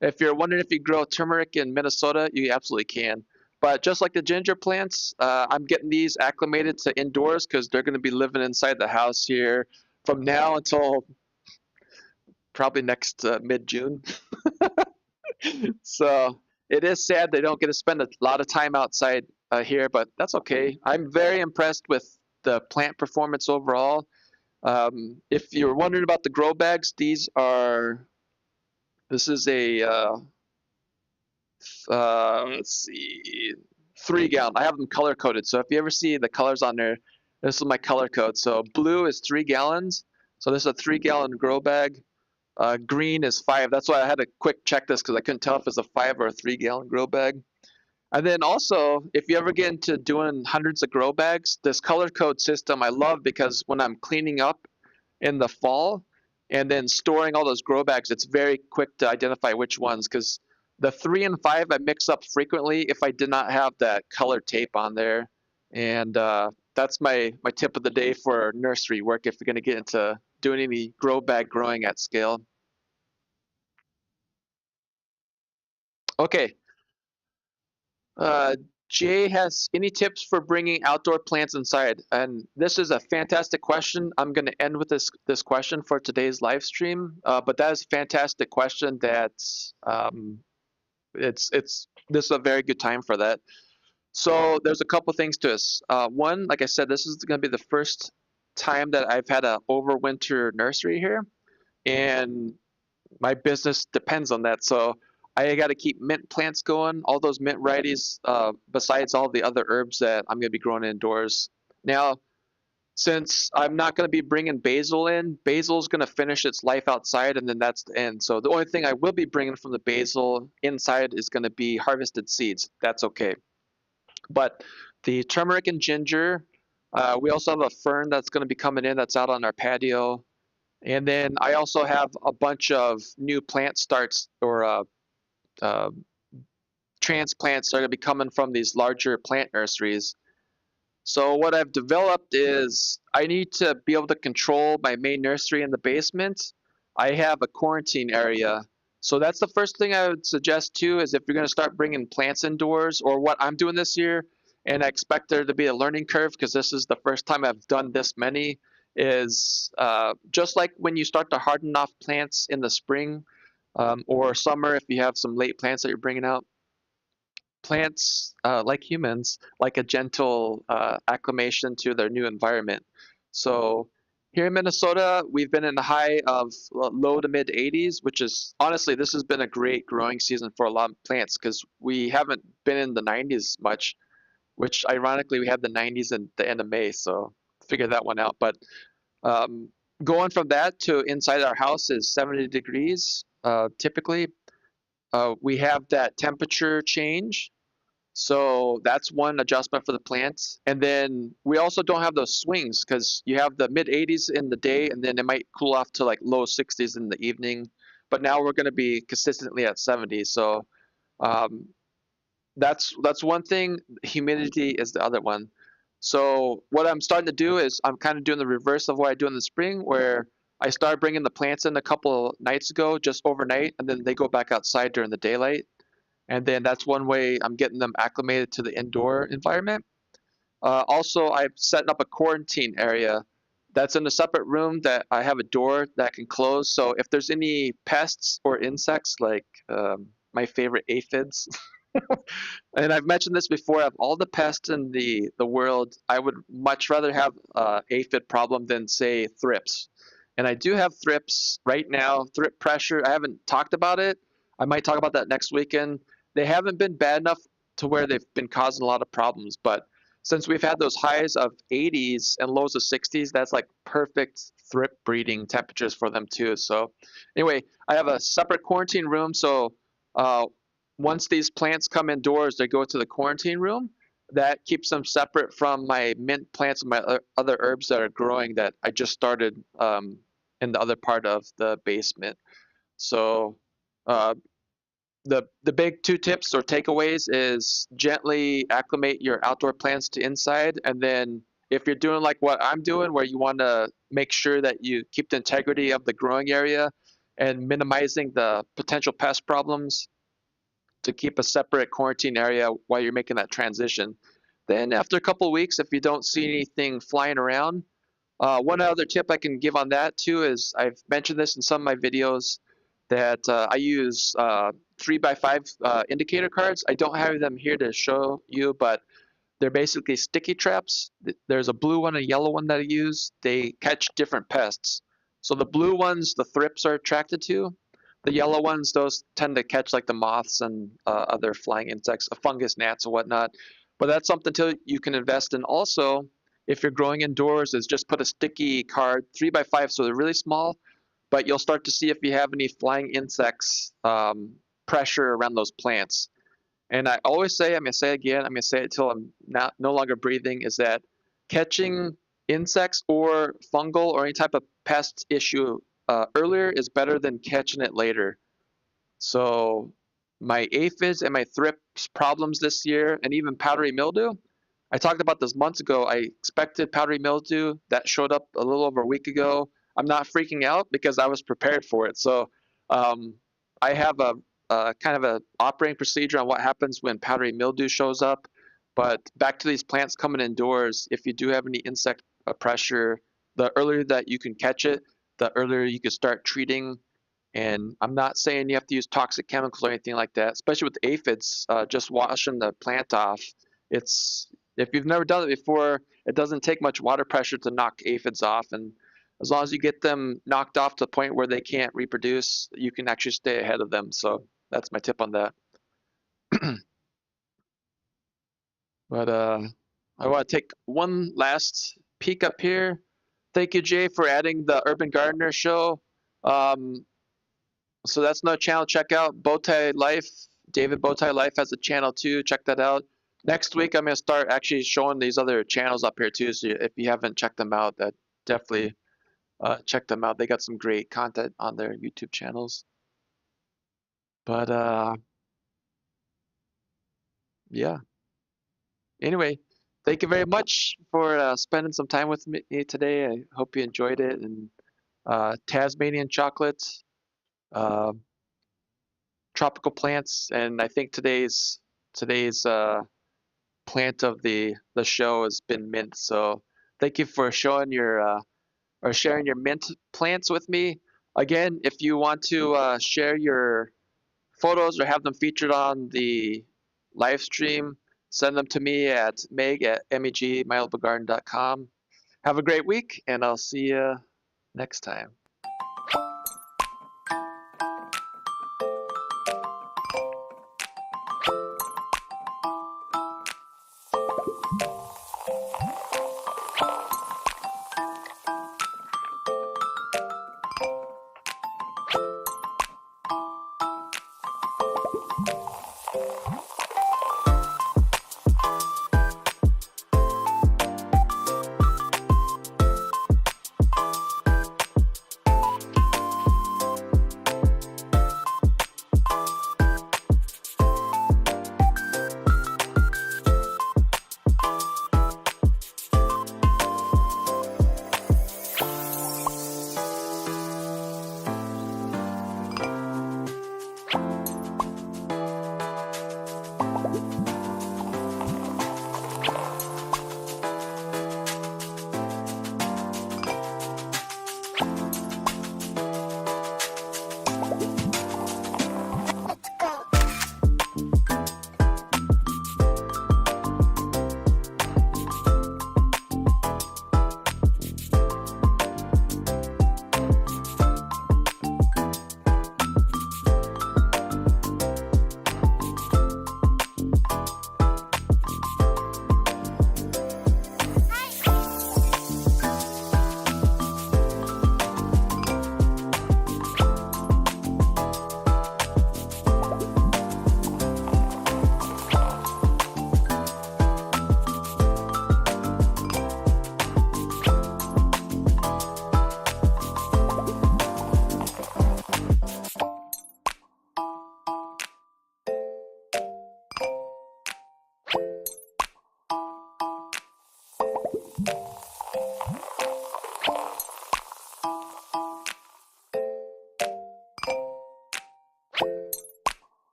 if you're wondering if you grow turmeric in Minnesota, you absolutely can. But just like the ginger plants, I'm getting these acclimated to indoors because they're going to be living inside the house here from now until probably next mid-June. So it is sad they don't get to spend a lot of time outside here, but that's okay. I'm very impressed with the plant performance overall. If you're wondering about the grow bags, this is a let's see, 3 gallon. I have them color coded. So if you ever see the colors on there, this is my color code. So blue is 3 gallons. So this is a 3 gallon grow bag. Green is 5. That's why I had to quick check this because I couldn't tell if it's a 5 or a 3 gallon grow bag. And then also, if you ever get into doing hundreds of grow bags, this color code system I love because when I'm cleaning up in the fall and then storing all those grow bags, it's very quick to identify which ones because the 3 and 5 I mix up frequently if I did not have that color tape on there. And that's my tip of the day for nursery work if you're going to get into doing any grow bag growing at scale. Okay, Uh, Jay has any tips for bringing outdoor plants inside? And this is a fantastic question. I'm going to end with this question for today's live stream. But that is a fantastic question. That it's this is a very good time for that. So there's a couple things to this. One, like I said, this is going to be the first time that I've had a overwinter nursery here, and my business depends on that. So I got to keep mint plants going, all those mint varieties, besides all the other herbs that I'm going to be growing indoors. Now, since I'm not going to be bringing basil in, basil's going to finish its life outside, and then that's the end. So the only thing I will be bringing from the basil inside is going to be harvested seeds. That's okay. But the turmeric and ginger, we also have a fern that's going to be coming in that's out on our patio. And then I also have a bunch of new plant starts or uh, transplants that are going to be coming from these larger plant nurseries. So what I've developed is I need to be able to control my main nursery in the basement. I have a quarantine area. So that's the first thing I would suggest too is if you're going to start bringing plants indoors or what I'm doing this year, and I expect there to be a learning curve because this is the first time I've done this many, is just like when you start to harden off plants in the spring or summer if you have some late plants that you're bringing out, plants, like humans, like a gentle acclimation to their new environment. So here in Minnesota, we've been in the high of low to mid 80s, which is honestly, this has been a great growing season for a lot of plants because we haven't been in the 90s much, which ironically we had the 90s in the end of May. So figure that one out. But um, going from that to inside our house is 70 degrees typically. We have that temperature change, so that's one adjustment for the plants. And then we also don't have those swings because you have the mid 80s in the day and then it might cool off to like low 60s in the evening. But now we're going to be consistently at 70. So um, that's one thing. Humidity is the other one. So what I'm starting to do is I'm kind of doing the reverse of what I do in the spring, where I started bringing the plants in a couple of nights ago, just overnight, and then they go back outside during the daylight. And then that's one way I'm getting them acclimated to the indoor environment. Also, I'm setting up a quarantine area that's in a separate room that I have a door that can close. So if there's any pests or insects, like my favorite aphids, and I've mentioned this before, of all the pests in the world, I would much rather have aphid problem than say thrips. And I do have thrips right now. Thrip pressure. I haven't talked about it. I might talk about that next weekend. They haven't been bad enough to where they've been causing a lot of problems, but since we've had those highs of 80s and lows of 60s, that's like perfect thrip breeding temperatures for them too. So anyway, I have a separate quarantine room. So uh, once these plants come indoors, they go to the quarantine room. That keeps them separate from my mint plants and my other herbs that are growing that I just started in the other part of the basement. So uh, the big two tips or takeaways is gently acclimate your outdoor plants to inside, and then if you're doing like what I'm doing, where you want to make sure that you keep the integrity of the growing area and minimizing the potential pest problems, to keep a separate quarantine area while you're making that transition. Then after a couple of weeks, if you don't see anything flying around, one other tip I can give on that too is I've mentioned this in some of my videos that I use 3x5 indicator cards. I don't have them here to show you, but they're basically sticky traps. There's a blue one and a yellow one that I use. They catch different pests. So the blue ones, the thrips are attracted to. The yellow ones, those tend to catch like the moths and other flying insects, fungus, gnats, and whatnot. But that's something you can invest in. Also, if you're growing indoors, is just put a sticky card, 3x5, so they're really small, but you'll start to see if you have any flying insects pressure around those plants. And I always say, I'm going to say it again, I'm going to say it till I'm not no longer breathing, is that catching insects or fungal or any type of pest issue earlier is better than catching it later. So my aphids and my thrips problems this year, and even powdery mildew, I talked about this months ago. I expected powdery mildew that showed up a little over a week ago. I'm not freaking out because I was prepared for it. So um, I have a kind of a operating procedure on what happens when powdery mildew shows up. But back to these plants coming indoors, if you do have any insect pressure, the earlier that you can catch it, the earlier you can start treating. And I'm not saying you have to use toxic chemicals or anything like that, especially with aphids. Just washing the plant off. It's if you've never done it before, it doesn't take much water pressure to knock aphids off, and as long as you get them knocked off to the point where they can't reproduce, you can actually stay ahead of them. So that's my tip on that. But I want to take one last peek up here. Thank you, Jay, for adding the Urban Gardener show. Um, so that's another channel. Check out Bowtie Life. David Bowtie Life has a channel too. Check that out. Next week, I'm going to start actually showing these other channels up here too. So if you haven't checked them out, that definitely check them out. They got some great content on their YouTube channels. But yeah. Anyway, thank you very much for spending some time with me today. I hope you enjoyed it. And Tasmanian chocolate, uh, tropical plants, and I think today's plant of the show has been mint. So thank you for showing your or sharing your mint plants with me. Again, if you want to share your photos or have them featured on the live stream, send them to me at meg@megmyherbalgarden.com. Have a great week, and I'll see you next time.